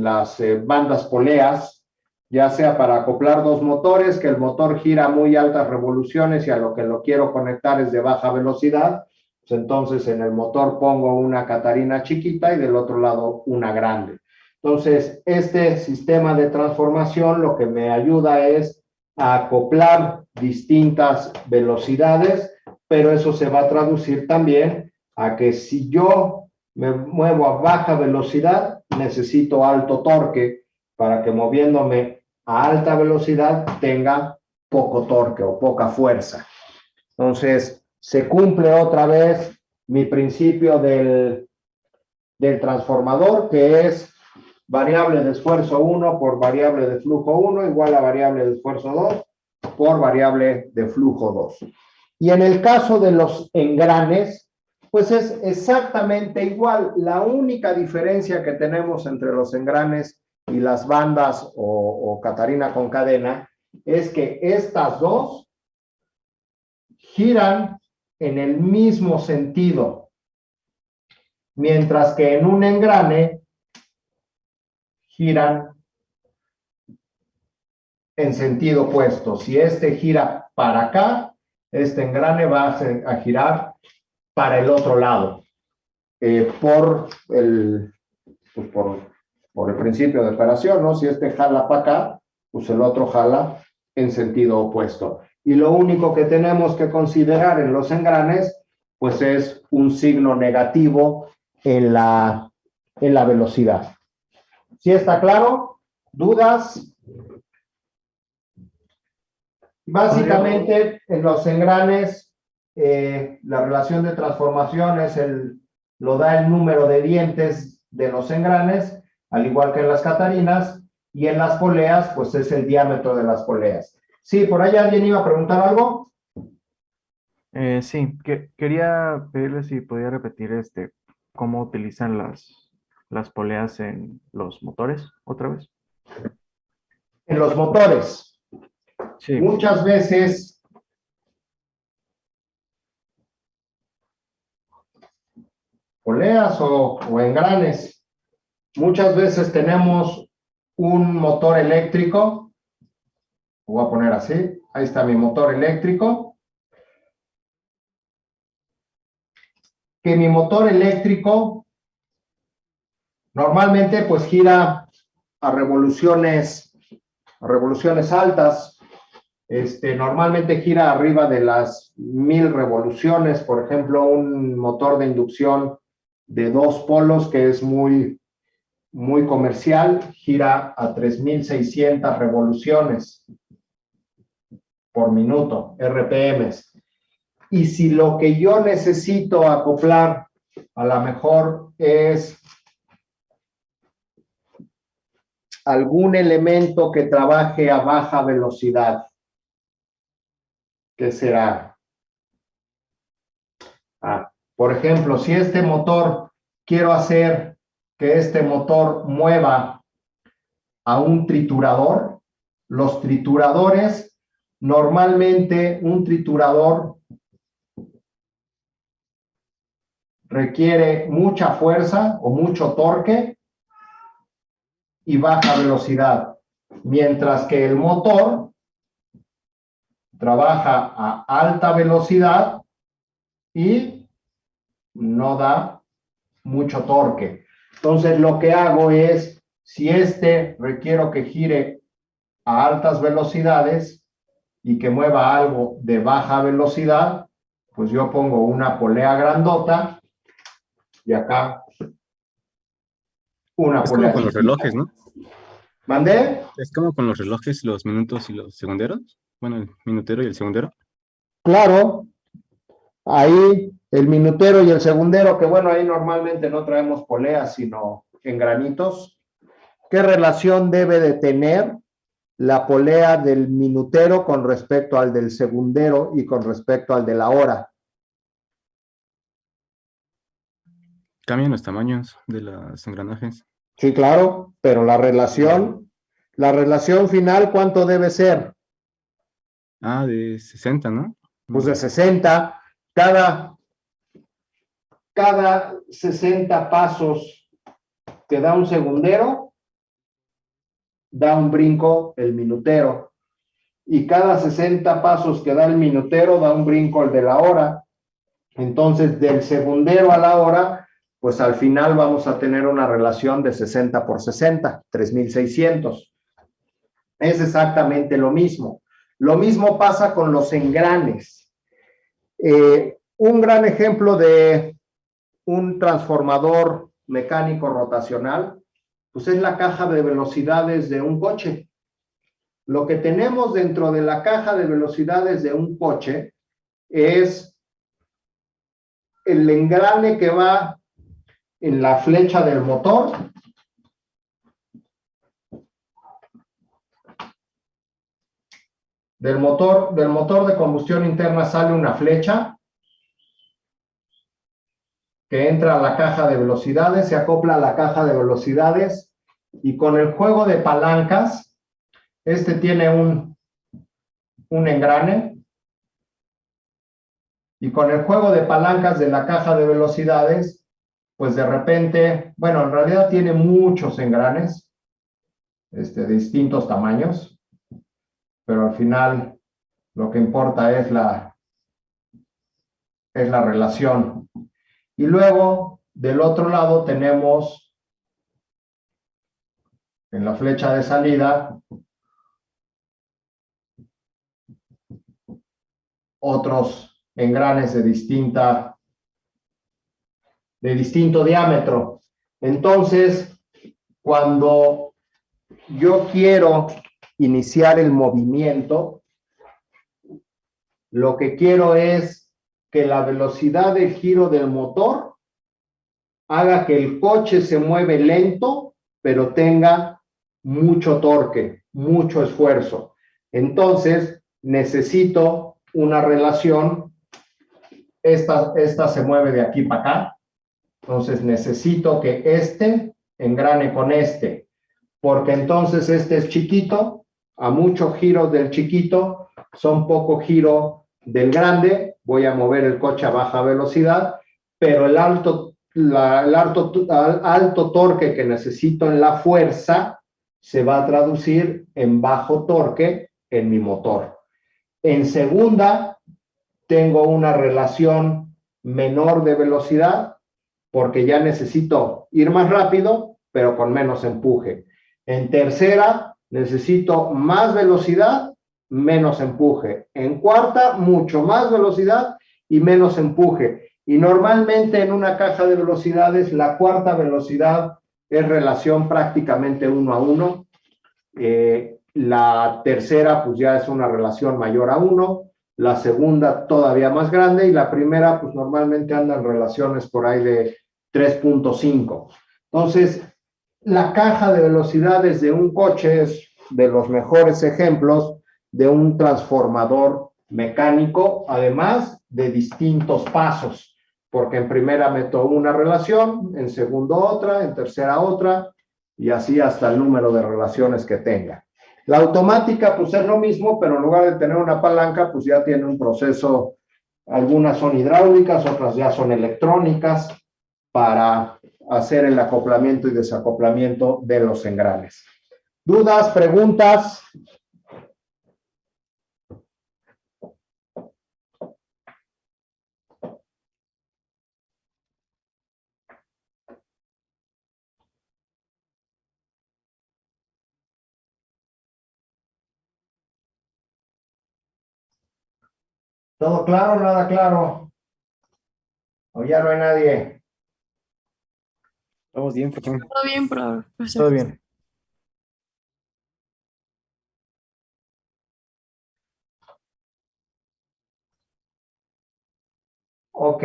las bandas poleas, ya sea para acoplar dos motores, que el motor gira a muy altas revoluciones y a lo que lo quiero conectar es de baja velocidad. Pues entonces en el motor pongo una Catarina chiquita y del otro lado una grande. Entonces, este sistema de transformación lo que me ayuda es a acoplar distintas velocidades, pero eso se va a traducir también a que si yo me muevo a baja velocidad, necesito alto torque para que moviéndome a alta velocidad tenga poco torque o poca fuerza. Entonces, se cumple otra vez mi principio del transformador, que es variable de esfuerzo 1 por variable de flujo 1 igual a variable de esfuerzo 2 por variable de flujo 2. Y en el caso de los engranes, pues es exactamente igual. La única diferencia que tenemos entre los engranes y las bandas o Catarina con cadena es que estas dos giran en el mismo sentido, mientras que en un engrane giran en sentido opuesto. Si este gira para acá, este engrane va a girar para el otro lado, por el principio de operación, ¿no? Si este jala para acá, pues el otro jala en sentido opuesto. Y lo único que tenemos que considerar en los engranes, pues es un signo negativo en la velocidad. ¿Sí está claro? ¿Dudas? Básicamente, en los engranes, la relación de transformación lo da el número de dientes de los engranes, al igual que en las Catarinas, y en las poleas, pues es el diámetro de las poleas. Sí, por ahí alguien iba a preguntar algo. Sí, quería pedirle si podía repetir cómo utilizan las poleas en los motores otra vez. En los motores, Sí. muchas veces poleas o engranes, muchas veces tenemos un motor eléctrico. Lo voy a poner así. Ahí está mi motor eléctrico. Que mi motor eléctrico normalmente pues gira a revoluciones altas. Normalmente gira arriba de las 1000 revoluciones. Por ejemplo, un motor de inducción de 2 polos que es muy comercial, gira a 3600 revoluciones por minuto, RPMs. Y si lo que yo necesito acoplar a lo mejor es algún elemento que trabaje a baja velocidad, ¿qué será? Por ejemplo, si este motor, quiero hacer que este motor mueva a un triturador, los trituradores, normalmente un triturador requiere mucha fuerza o mucho torque y baja velocidad, mientras que el motor trabaja a alta velocidad y no da mucho torque. Entonces, lo que hago es, si requiero que gire a altas velocidades y que mueva algo de baja velocidad, pues yo pongo una polea grandota y acá una Es polea como con los chiquita. relojes, ¿no? ¿Mandé? Es como con los relojes, los minutos y los segunderos. Bueno, el minutero y el segundero. Claro, ahí el minutero y el segundero, que bueno, ahí normalmente no traemos poleas, sino en granitos. ¿Qué relación debe de tener la polea del minutero con respecto al del segundero y con respecto al de la hora? Cambian los tamaños de los engranajes. Sí, claro, pero la relación final, ¿cuánto debe ser? Ah, de 60, ¿no? Pues de 60. Cada 60 pasos que da un segundero, da un brinco el minutero. Y cada 60 pasos que da el minutero, da un brinco el de la hora. Entonces, del segundero a la hora, pues al final vamos a tener una relación de 60 por 60, 3600. Es exactamente lo mismo. Lo mismo pasa con los engranes. Un gran ejemplo de un transformador mecánico rotacional, pues es la caja de velocidades de un coche. Lo que tenemos dentro de la caja de velocidades de un coche es el engrane que va en la flecha del motor. Del motor de combustión interna sale una flecha que entra a la caja de velocidades, se acopla a la caja de velocidades y con el juego de palancas, tiene un engrane y con el juego de palancas de la caja de velocidades, pues de repente, bueno, en realidad tiene muchos engranes de distintos tamaños, pero al final lo que importa es la relación. Y luego, del otro lado, tenemos en la flecha de salida otros engranes de distinto diámetro. Entonces, cuando yo quiero iniciar el movimiento, lo que quiero es que la velocidad de giro del motor haga que el coche se mueve lento, pero tenga mucho torque, mucho esfuerzo. Entonces, necesito una relación. Esta se mueve de aquí para acá. Entonces, necesito que engrane con porque entonces es chiquito, a muchos giros del chiquito, son poco giro del grande, voy a mover el coche a baja velocidad, pero el alto torque que necesito en la fuerza se va a traducir en bajo torque en mi motor. En segunda, tengo una relación menor de velocidad porque ya necesito ir más rápido, pero con menos empuje. En tercera, necesito más velocidad, menos empuje. En cuarta, mucho más velocidad y menos empuje. Y normalmente en una caja de velocidades, la cuarta velocidad es relación prácticamente 1 a 1. La tercera, pues ya es una relación mayor a 1. La segunda todavía más grande y la primera, pues normalmente andan relaciones por ahí de 3.5. Entonces, la caja de velocidades de un coche es de los mejores ejemplos de un transformador mecánico, además de distintos pasos, porque en primera meto una relación, en segundo otra, en tercera otra, y así hasta el número de relaciones que tenga. La automática, pues es lo mismo, pero en lugar de tener una palanca, pues ya tiene un proceso, algunas son hidráulicas, otras ya son electrónicas, para hacer el acoplamiento y desacoplamiento de los engranes. ¿Dudas, preguntas? ¿Todo claro? ¿Nada claro? ¿O ya no hay nadie? Vamos bien, profesor. Todo bien, profesor. Todo bien. Ok.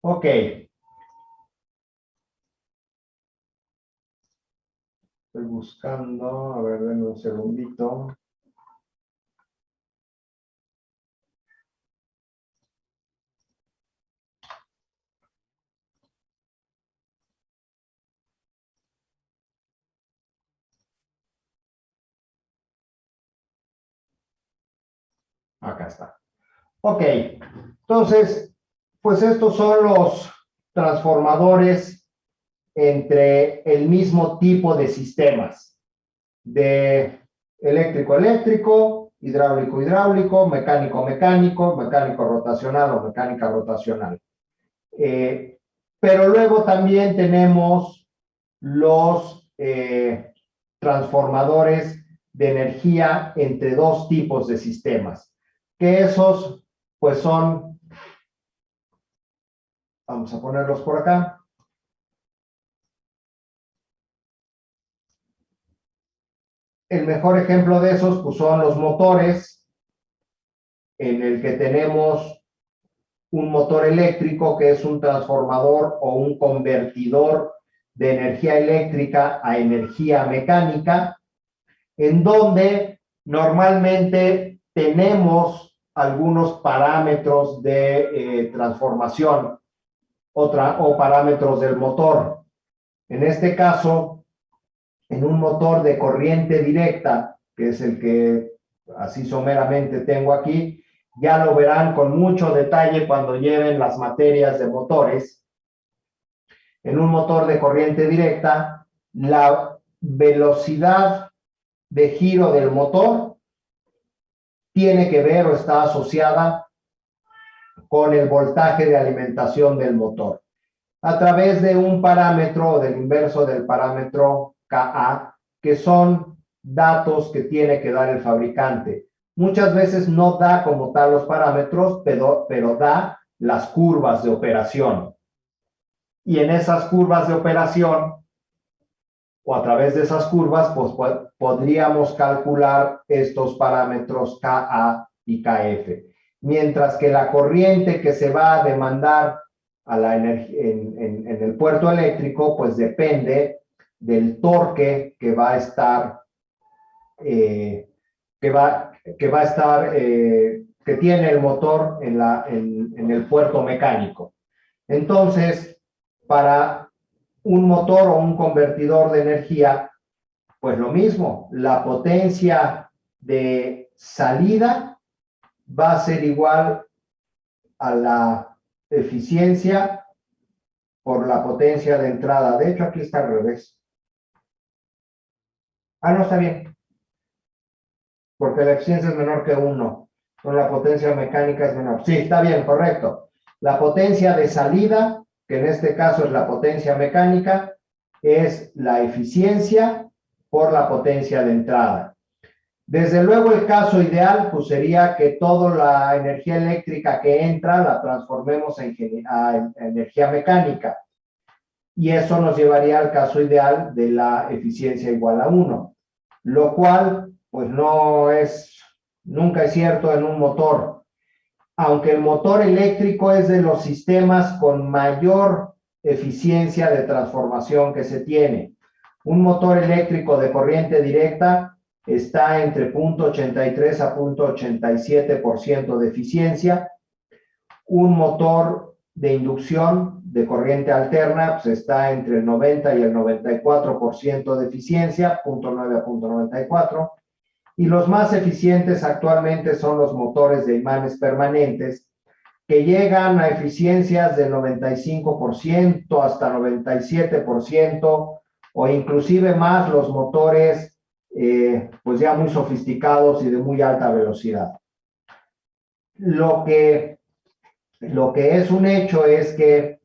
Ok. Estoy buscando, a ver, denme un segundito. Acá está. Ok. Entonces, pues estos son los transformadores entre el mismo tipo de sistemas, de eléctrico-eléctrico, hidráulico-hidráulico, mecánico-mecánico, mecánico rotacional o mecánica rotacional. Pero luego también tenemos los transformadores de energía entre dos tipos de sistemas, que esos pues son, vamos a ponerlos por acá. El mejor ejemplo de esos pues, son los motores, en el que tenemos un motor eléctrico que es un transformador o un convertidor de energía eléctrica a energía mecánica, en donde normalmente tenemos algunos parámetros de transformación o parámetros del motor. En este caso, en un motor de corriente directa, que es el que así someramente tengo aquí, ya lo verán con mucho detalle cuando lleven las materias de motores. En un motor de corriente directa, la velocidad de giro del motor tiene que ver o está asociada con el voltaje de alimentación del motor a través de un parámetro o del inverso del parámetro Ka, que son datos que tiene que dar el fabricante. Muchas veces no da como tal los parámetros, pero da las curvas de operación. Y en esas curvas de operación, o a través de esas curvas, pues podríamos calcular estos parámetros Ka y Kf. Mientras que la corriente que se va a demandar a la en el puerto eléctrico, pues depende del torque que va a estar, que tiene el motor en el puerto mecánico. Entonces, para un motor o un convertidor de energía, pues lo mismo, la potencia de salida va a ser igual a la eficiencia por la potencia de entrada. De hecho, aquí está al revés. Ah, no, está bien. Porque la eficiencia es menor que 1. Con la potencia mecánica es menor. Sí, está bien, correcto. La potencia de salida, que en este caso es la potencia mecánica, es la eficiencia por la potencia de entrada. Desde luego el caso ideal pues sería que toda la energía eléctrica que entra la transformemos a energía mecánica. Y eso nos llevaría al caso ideal de la eficiencia igual a 1. Lo cual pues nunca es cierto en un motor. Aunque el motor eléctrico es de los sistemas con mayor eficiencia de transformación que se tiene. Un motor eléctrico de corriente directa está entre 0.83 a 0.87% de eficiencia. Un motor de inducción de corriente alterna pues está entre el 90 y el 94% de eficiencia, 0.9 a 0.94. Y los más eficientes actualmente son los motores de imanes permanentes, que llegan a eficiencias del 95% hasta 97%, o inclusive más los motores pues ya muy sofisticados y de muy alta velocidad. Lo que es un hecho es que,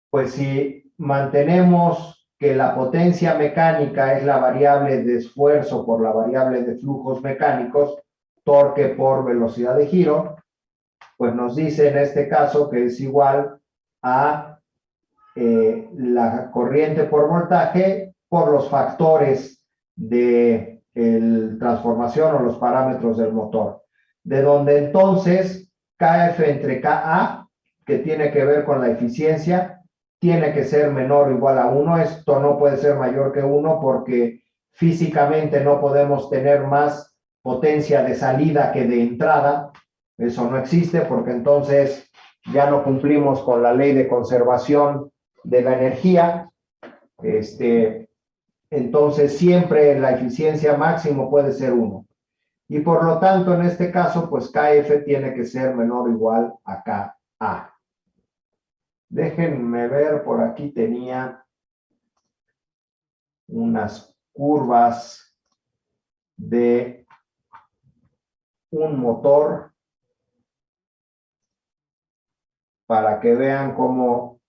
pues si mantenemos que la potencia mecánica es la variable de esfuerzo por la variable de flujos mecánicos, torque por velocidad de giro, pues nos dice en este caso que es igual a la corriente por voltaje por los factores de transformación o los parámetros del motor. De donde entonces KF entre KA, que tiene que ver con la eficiencia, tiene que ser menor o igual a 1. Esto no puede ser mayor que 1 porque físicamente no podemos tener más potencia de salida que de entrada. Eso no existe porque entonces ya no cumplimos con la ley de conservación de la energía. Entonces siempre la eficiencia máximo puede ser 1. Y por lo tanto, en este caso, pues KF tiene que ser menor o igual a KA. Déjenme ver, por aquí tenía unas curvas de un motor para que vean cómo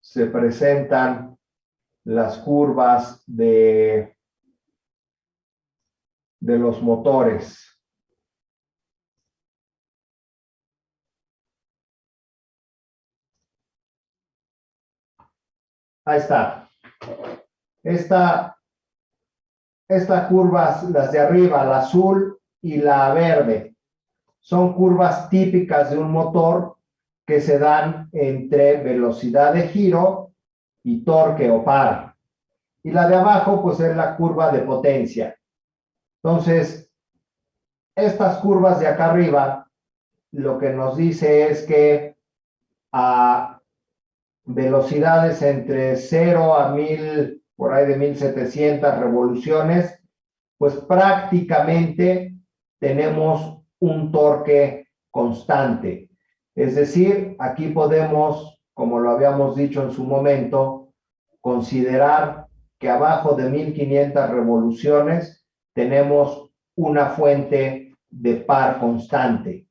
se presentan las curvas de los motores. Ahí está. Esta curvas, las de arriba, la azul y la verde, son curvas típicas de un motor que se dan entre velocidad de giro y torque o par. Y la de abajo, pues es la curva de potencia. Entonces, estas curvas de acá arriba, lo que nos dice es que a velocidades entre 0 a 1000, por ahí de 1700 revoluciones, pues prácticamente tenemos un torque constante. Es decir, aquí podemos, como lo habíamos dicho en su momento, considerar que abajo de 1500 revoluciones tenemos una fuente de par constante.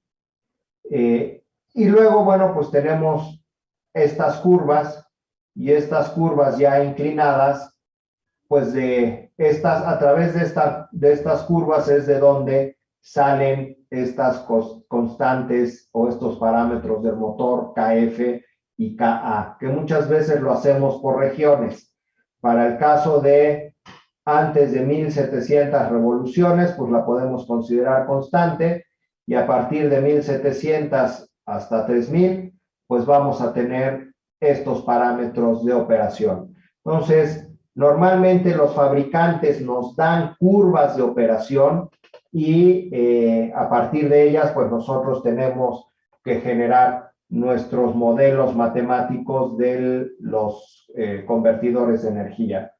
Y luego, bueno, pues tenemos estas curvas y estas curvas ya inclinadas, pues a través de estas curvas es de donde salen estas constantes o estos parámetros del motor KF y KA, que muchas veces lo hacemos por regiones. Para el caso de antes de 1700 revoluciones, pues la podemos considerar constante, y a partir de 1700 hasta 3000, pues vamos a tener estos parámetros de operación. Entonces, normalmente los fabricantes nos dan curvas de operación y a partir de ellas, pues nosotros tenemos que generar nuestros modelos matemáticos de los convertidores de energía.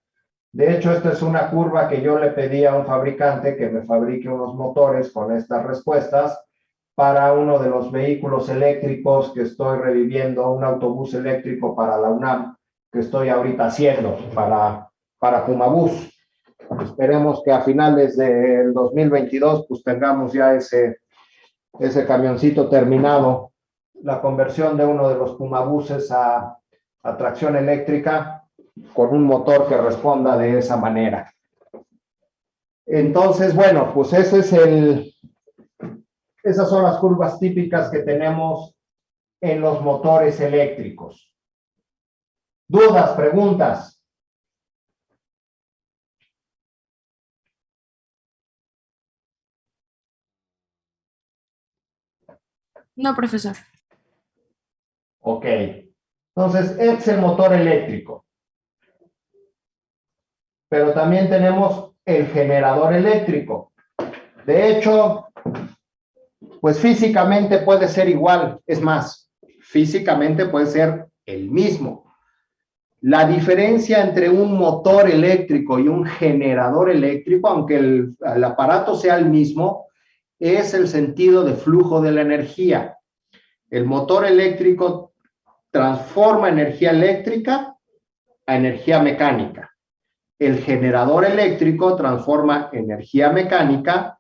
De hecho, esta es una curva que yo le pedí a un fabricante que me fabrique unos motores con estas respuestas para uno de los vehículos eléctricos que estoy reviviendo, un autobús eléctrico para la UNAM, que estoy ahorita haciendo para Pumabús. Esperemos que a finales del 2022 pues tengamos ya ese camioncito terminado, la conversión de uno de los Pumabuses a tracción eléctrica con un motor que responda de esa manera. Entonces, bueno, pues esas son las curvas típicas que tenemos en los motores eléctricos. ¿Dudas, preguntas? No, profesor. Ok. Entonces, este es el motor eléctrico. Pero también tenemos el generador eléctrico. De hecho, pues físicamente puede ser igual. Es más, físicamente puede ser el mismo. La diferencia entre un motor eléctrico y un generador eléctrico, aunque el aparato sea el mismo, es el sentido de flujo de la energía. El motor eléctrico transforma energía eléctrica a energía mecánica. El generador eléctrico transforma energía mecánica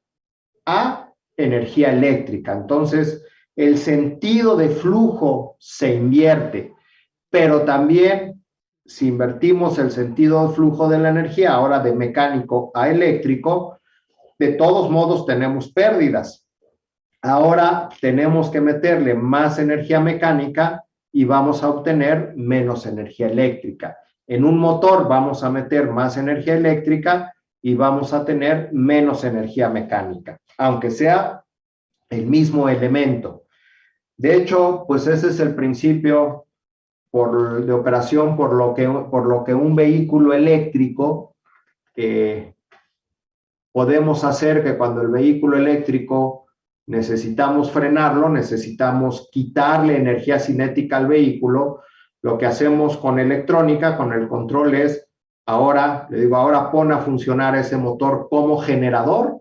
a energía eléctrica. Entonces, el sentido de flujo se invierte, pero también si invertimos el sentido de flujo de la energía, ahora de mecánico a eléctrico, de todos modos tenemos pérdidas. Ahora tenemos que meterle más energía mecánica y vamos a obtener menos energía eléctrica. En un motor vamos a meter más energía eléctrica y vamos a tener menos energía mecánica, aunque sea el mismo elemento. De hecho, pues ese es el principio de operación por lo que un vehículo eléctrico podemos hacer que cuando el vehículo eléctrico necesitamos frenarlo, necesitamos quitarle energía cinética al vehículo. Lo que hacemos con electrónica, con el control es, ahora, le digo, ahora pon a funcionar ese motor como generador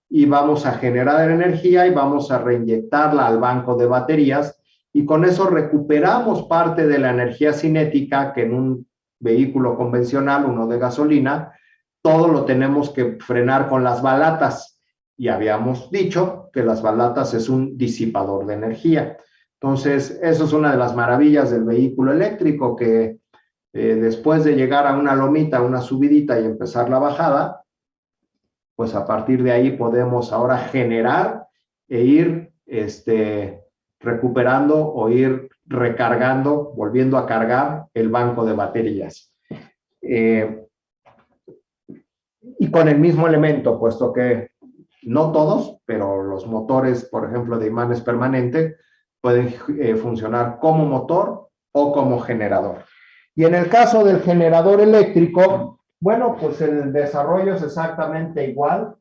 y vamos a generar energía y vamos a reinyectarla al banco de baterías y con eso recuperamos parte de la energía cinética que en un vehículo convencional, uno de gasolina, todo lo tenemos que frenar con las balatas. Y habíamos dicho que las balatas es un disipador de energía. Entonces, eso es una de las maravillas del vehículo eléctrico, que después de llegar a una lomita, una subidita y empezar la bajada, pues a partir de ahí podemos ahora generar e ir recuperando o ir recargando, volviendo a cargar el banco de baterías. Y con el mismo elemento, puesto que no todos, pero los motores, por ejemplo, de imanes permanentes, pueden funcionar como motor o como generador. Y en el caso del generador eléctrico, bueno, pues el desarrollo es exactamente igual,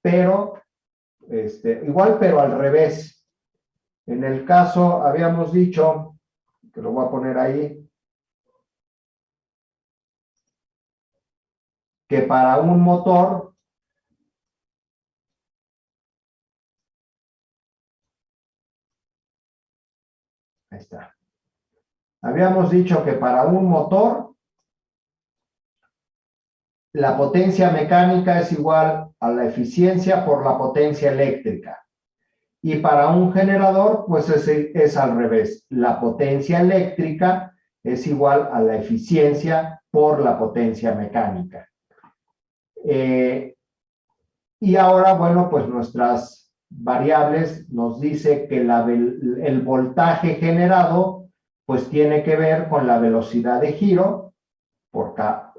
pero al revés. En el caso, habíamos dicho, que lo voy a poner ahí, que para un motor ahí está. Habíamos dicho que para un motor la potencia mecánica es igual a la eficiencia por la potencia eléctrica. Y para un generador, pues es al revés. La potencia eléctrica es igual a la eficiencia por la potencia mecánica. Y ahora, bueno, pues nuestras variables nos dice que el voltaje generado pues tiene que ver con la velocidad de giro por Ka,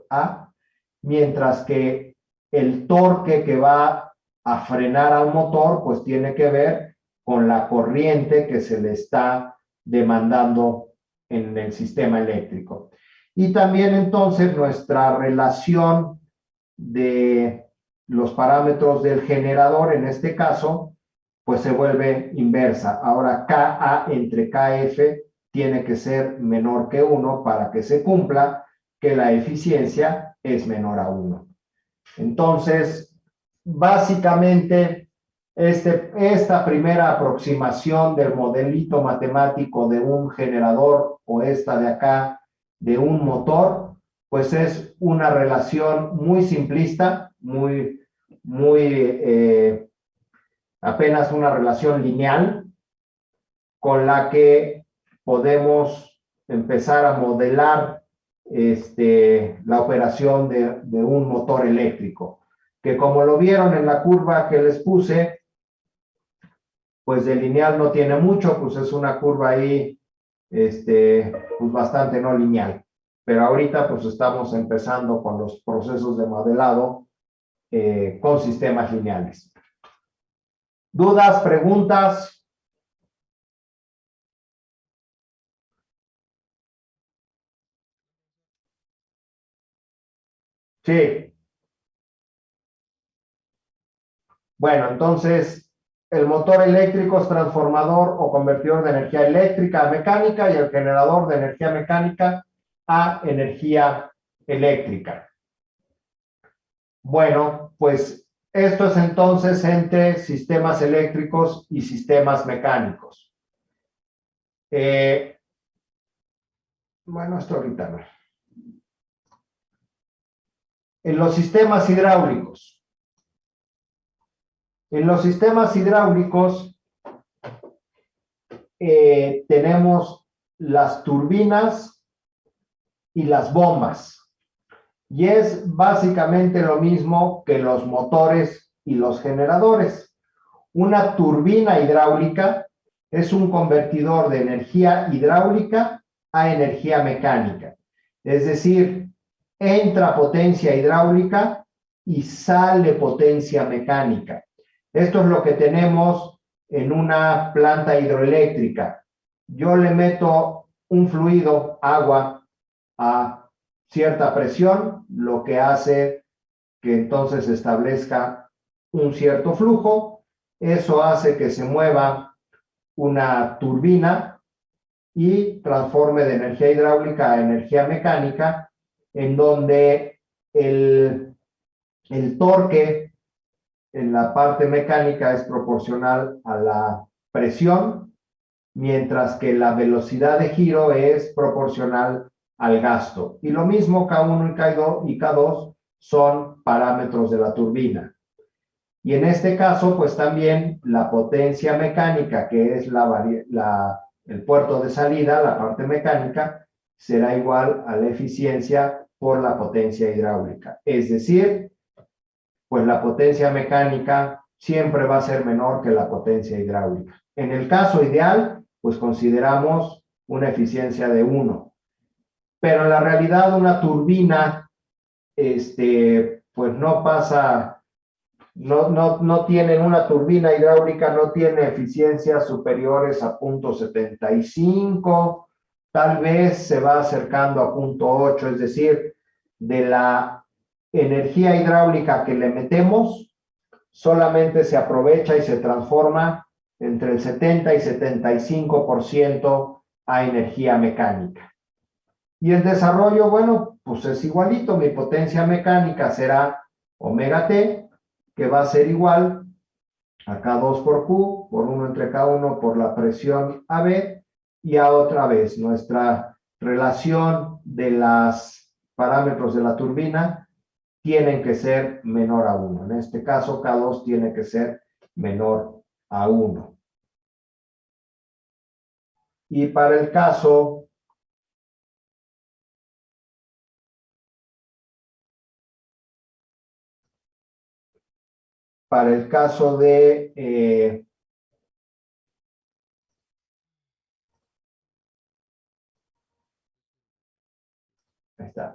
mientras que el torque que va a frenar al motor pues tiene que ver con la corriente que se le está demandando en el sistema eléctrico. Y también entonces nuestra relación de los parámetros del generador, en este caso, pues se vuelve inversa. Ahora Ka entre Kf tiene que ser menor que 1 para que se cumpla que la eficiencia es menor a 1. Entonces, básicamente, esta primera aproximación del modelito matemático de un generador o esta de acá de un motor, pues es una relación muy simplista, apenas una relación lineal con la que podemos empezar a modelar la operación de un motor eléctrico, que como lo vieron en la curva que les puse, pues de lineal no tiene mucho, pues es una curva ahí pues bastante no lineal. Pero ahorita pues estamos empezando con los procesos de modelado con sistemas lineales. ¿Dudas, preguntas? Sí. Bueno, entonces, el motor eléctrico es transformador o convertidor de energía eléctrica a mecánica y el generador de energía mecánica a energía eléctrica. Bueno, pues esto es entonces entre sistemas eléctricos y sistemas mecánicos. Bueno, esto ahorita no. En los sistemas hidráulicos. En los sistemas hidráulicos tenemos las turbinas y las bombas. Y es básicamente lo mismo que los motores y los generadores. Una turbina hidráulica es un convertidor de energía hidráulica a energía mecánica. Es decir, entra potencia hidráulica y sale potencia mecánica. Esto es lo que tenemos en una planta hidroeléctrica. Yo le meto un fluido, agua, a cierta presión, lo que hace que entonces se establezca un cierto flujo. Eso hace que se mueva una turbina y transforme de energía hidráulica a energía mecánica, en donde el torque en la parte mecánica es proporcional a la presión, mientras que la velocidad de giro es proporcional al gasto. Y lo mismo K1 y K2 son parámetros de la turbina. Y en este caso, pues también la potencia mecánica, que es el puerto de salida, la parte mecánica, será igual a la eficiencia por la potencia hidráulica. Es decir, pues la potencia mecánica siempre va a ser menor que la potencia hidráulica. En el caso ideal, pues consideramos una eficiencia de 1. Pero en la realidad una turbina, pues no pasa, no tienen una turbina hidráulica, no tiene eficiencias superiores a 0.75, tal vez se va acercando a 0.8, es decir, de la energía hidráulica que le metemos, solamente se aprovecha y se transforma entre el 70 y 75% a energía mecánica. Y el desarrollo, bueno, pues es igualito. Mi potencia mecánica será omega T, que va a ser igual a K2 por Q, por 1 entre K1 por la presión AB, y a otra vez nuestra relación de los parámetros de la turbina tienen que ser menor a 1. En este caso, K2 tiene que ser menor a 1. Y para el caso de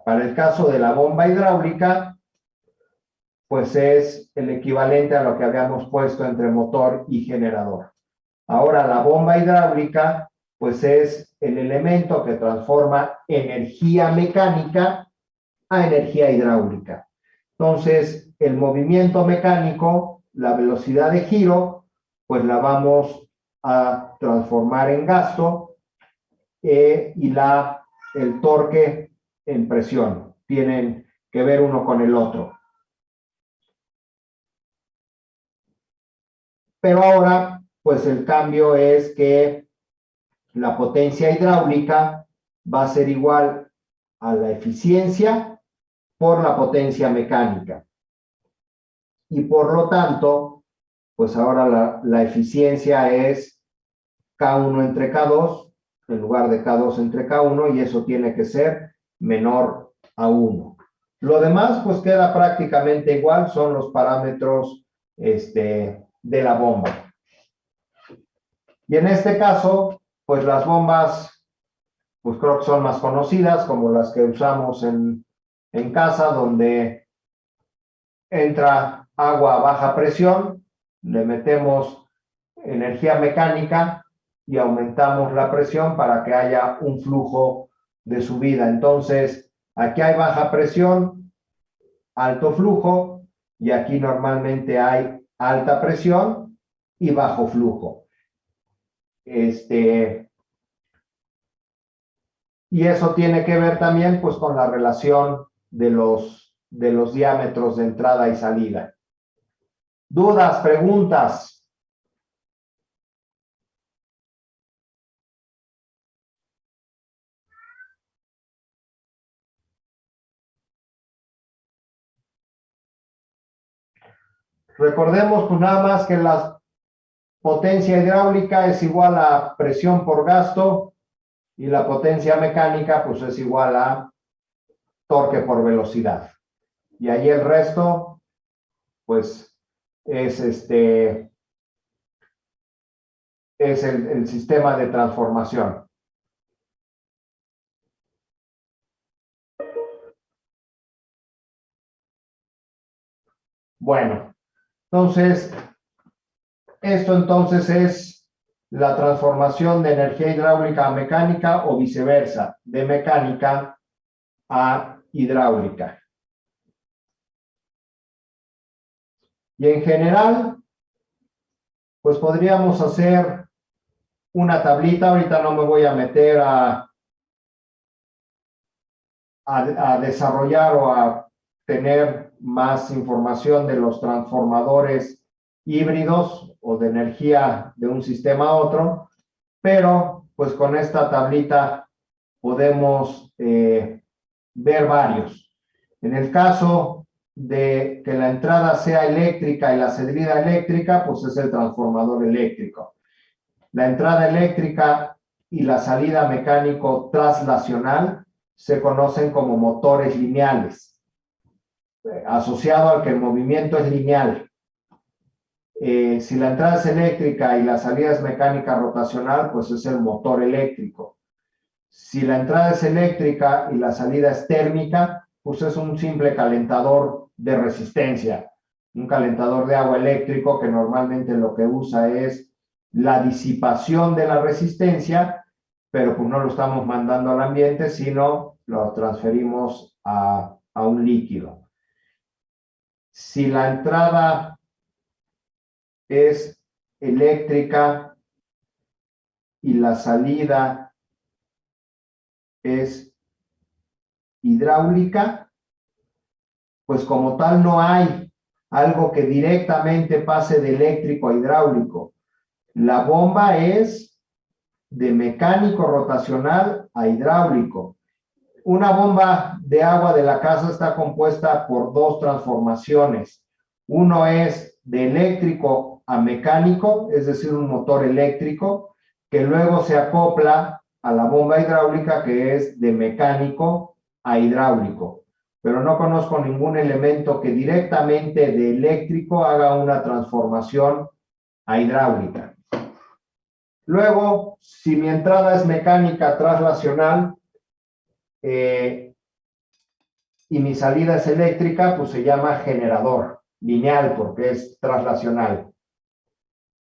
para el caso de la bomba hidráulica, pues es el equivalente a lo que habíamos puesto entre motor y generador. Ahora la bomba hidráulica, pues es el elemento que transforma energía mecánica a energía hidráulica. Entonces, el movimiento mecánico, la velocidad de giro, pues la vamos a transformar en gasto y el torque en presión. Tienen que ver uno con el otro. Pero ahora, pues el cambio es que la potencia hidráulica va a ser igual a la eficiencia por la potencia mecánica. Y por lo tanto, pues ahora la eficiencia es K1 entre K2 en lugar de K2 entre K1, y eso tiene que ser menor a 1. Lo demás pues queda prácticamente igual, son los parámetros de la bomba. Y en este caso, pues las bombas, pues creo que son más conocidas, como las que usamos en casa, donde entra agua a baja presión, le metemos energía mecánica y aumentamos la presión para que haya un flujo de subida. Entonces, aquí hay baja presión, alto flujo, y aquí normalmente hay alta presión y bajo flujo. Y eso tiene que ver también pues con la relación de los diámetros de entrada y salida. ¿Dudas, preguntas? Recordemos pues nada más que la potencia hidráulica es igual a presión por gasto y la potencia mecánica pues es igual a torque por velocidad. Y ahí el resto pues es el sistema de transformación. Bueno, entonces, esto entonces es la transformación de energía hidráulica a mecánica o viceversa, de mecánica a hidráulica. Y en general, pues podríamos hacer una tablita. Ahorita no me voy a meter a desarrollar o a tener más información de los transformadores híbridos o de energía de un sistema a otro, pero pues con esta tablita podemos ver varios. En el caso de que la entrada sea eléctrica y la salida eléctrica, pues es el transformador eléctrico. La entrada eléctrica y la salida mecánico traslacional se conocen como motores lineales, asociado al que el movimiento es lineal. Si la entrada es eléctrica y la salida es mecánica rotacional, pues es el motor eléctrico. Si la entrada es eléctrica y la salida es térmica, pues es un simple calentador de resistencia, un calentador de agua eléctrico que normalmente lo que usa es la disipación de la resistencia, pero pues no lo estamos mandando al ambiente, sino lo transferimos a un líquido. Si la entrada es eléctrica y la salida es hidráulica, pues como tal no hay algo que directamente pase de eléctrico a hidráulico. La bomba es de mecánico rotacional a hidráulico. Una bomba de agua de la casa está compuesta por dos transformaciones. Uno es de eléctrico a mecánico, es decir, un motor eléctrico, que luego se acopla a la bomba hidráulica, que es de mecánico a hidráulico. Pero no conozco ningún elemento que directamente de eléctrico haga una transformación a hidráulica. Luego, si mi entrada es mecánica traslacional y mi salida es eléctrica, pues se llama generador lineal porque es traslacional.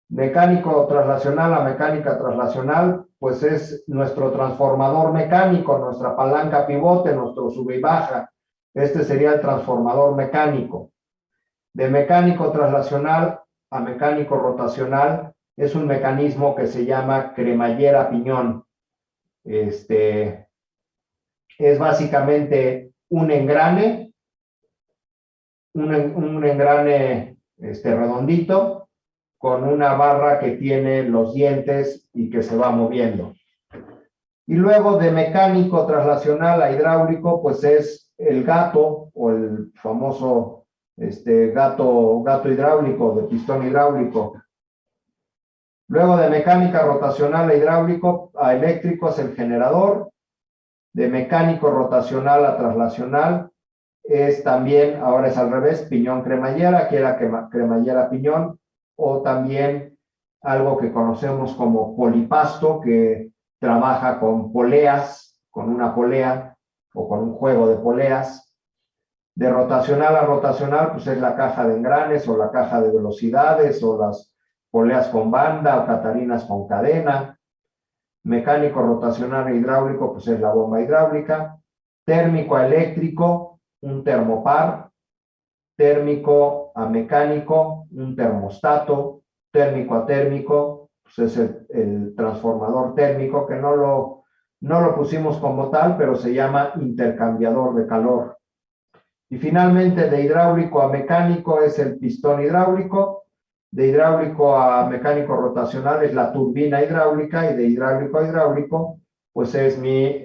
Mecánico traslacional a mecánica traslacional, pues es nuestro transformador mecánico, nuestra palanca pivote, nuestro sube y baja. Este sería el transformador mecánico. De mecánico traslacional a mecánico rotacional es un mecanismo que se llama cremallera-piñón. Es básicamente un engrane, un engrane redondito, con una barra que tiene los dientes y que se va moviendo. Y luego de mecánico traslacional a hidráulico, pues es el gato o el famoso gato hidráulico, de pistón hidráulico. Luego de mecánica rotacional a hidráulico a eléctrico es el generador. De mecánico rotacional a traslacional es también, ahora es al revés, piñón cremallera, aquí era cremallera piñón, o también algo que conocemos como polipasto, que trabaja con poleas, con una polea o con un juego de poleas. De rotacional a rotacional, pues es la caja de engranes o la caja de velocidades o las poleas con banda o catarinas con cadena. Mecánico rotacional e hidráulico, pues es la bomba hidráulica. Térmico a eléctrico, un termopar. Térmico a mecánico, un termostato. Térmico a térmico, pues es el transformador térmico, que no lo pusimos como tal, pero se llama intercambiador de calor. Y finalmente, de hidráulico a mecánico es el pistón hidráulico. De hidráulico a mecánico rotacional es la turbina hidráulica, y de hidráulico a hidráulico, pues es mi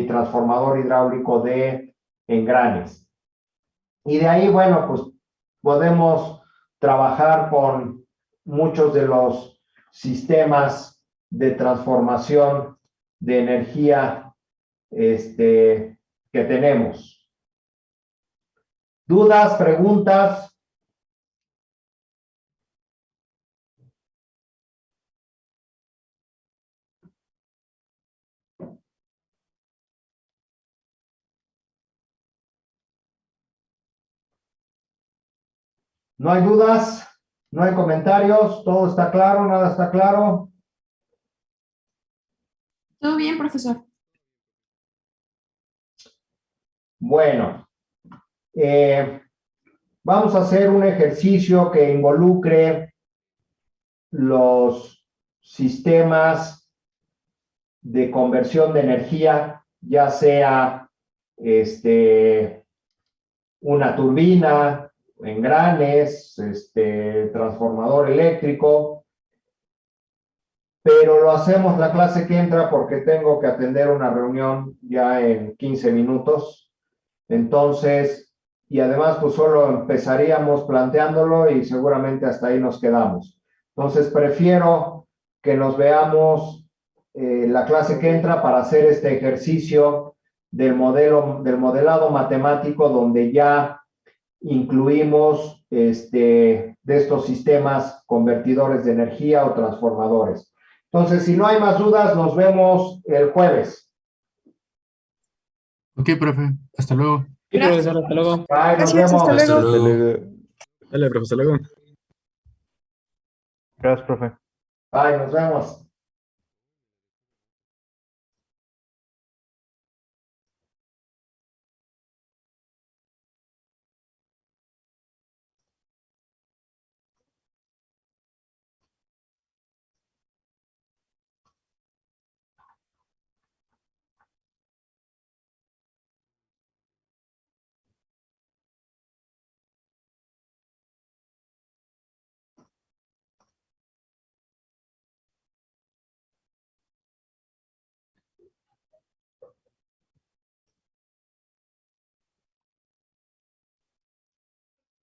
transformador hidráulico de engranes. Y de ahí, bueno, pues podemos trabajar con muchos de los sistemas de transformación de energía que tenemos. ¿Dudas, preguntas? ¿No hay dudas? ¿No hay comentarios? ¿Todo está claro? ¿Nada está claro? Todo bien, profesor. Bueno, vamos a hacer un ejercicio que involucre los sistemas de conversión de energía, ya sea una turbina, engranes, transformador eléctrico, pero lo hacemos la clase que entra porque tengo que atender una reunión ya en 15 minutos. Entonces, y además pues solo empezaríamos planteándolo y seguramente hasta ahí nos quedamos. Entonces prefiero que nos veamos la clase que entra para hacer este ejercicio del modelado matemático donde ya incluimos de estos sistemas convertidores de energía o transformadores. Entonces, si no hay más dudas, nos vemos el jueves. Ok, profe. Hasta luego. Sí, profesor, hasta luego. Bye, nos Gracias, vemos. hasta luego. Hasta luego. Dale, profesor, luego. Gracias, profe. Bye, nos vemos.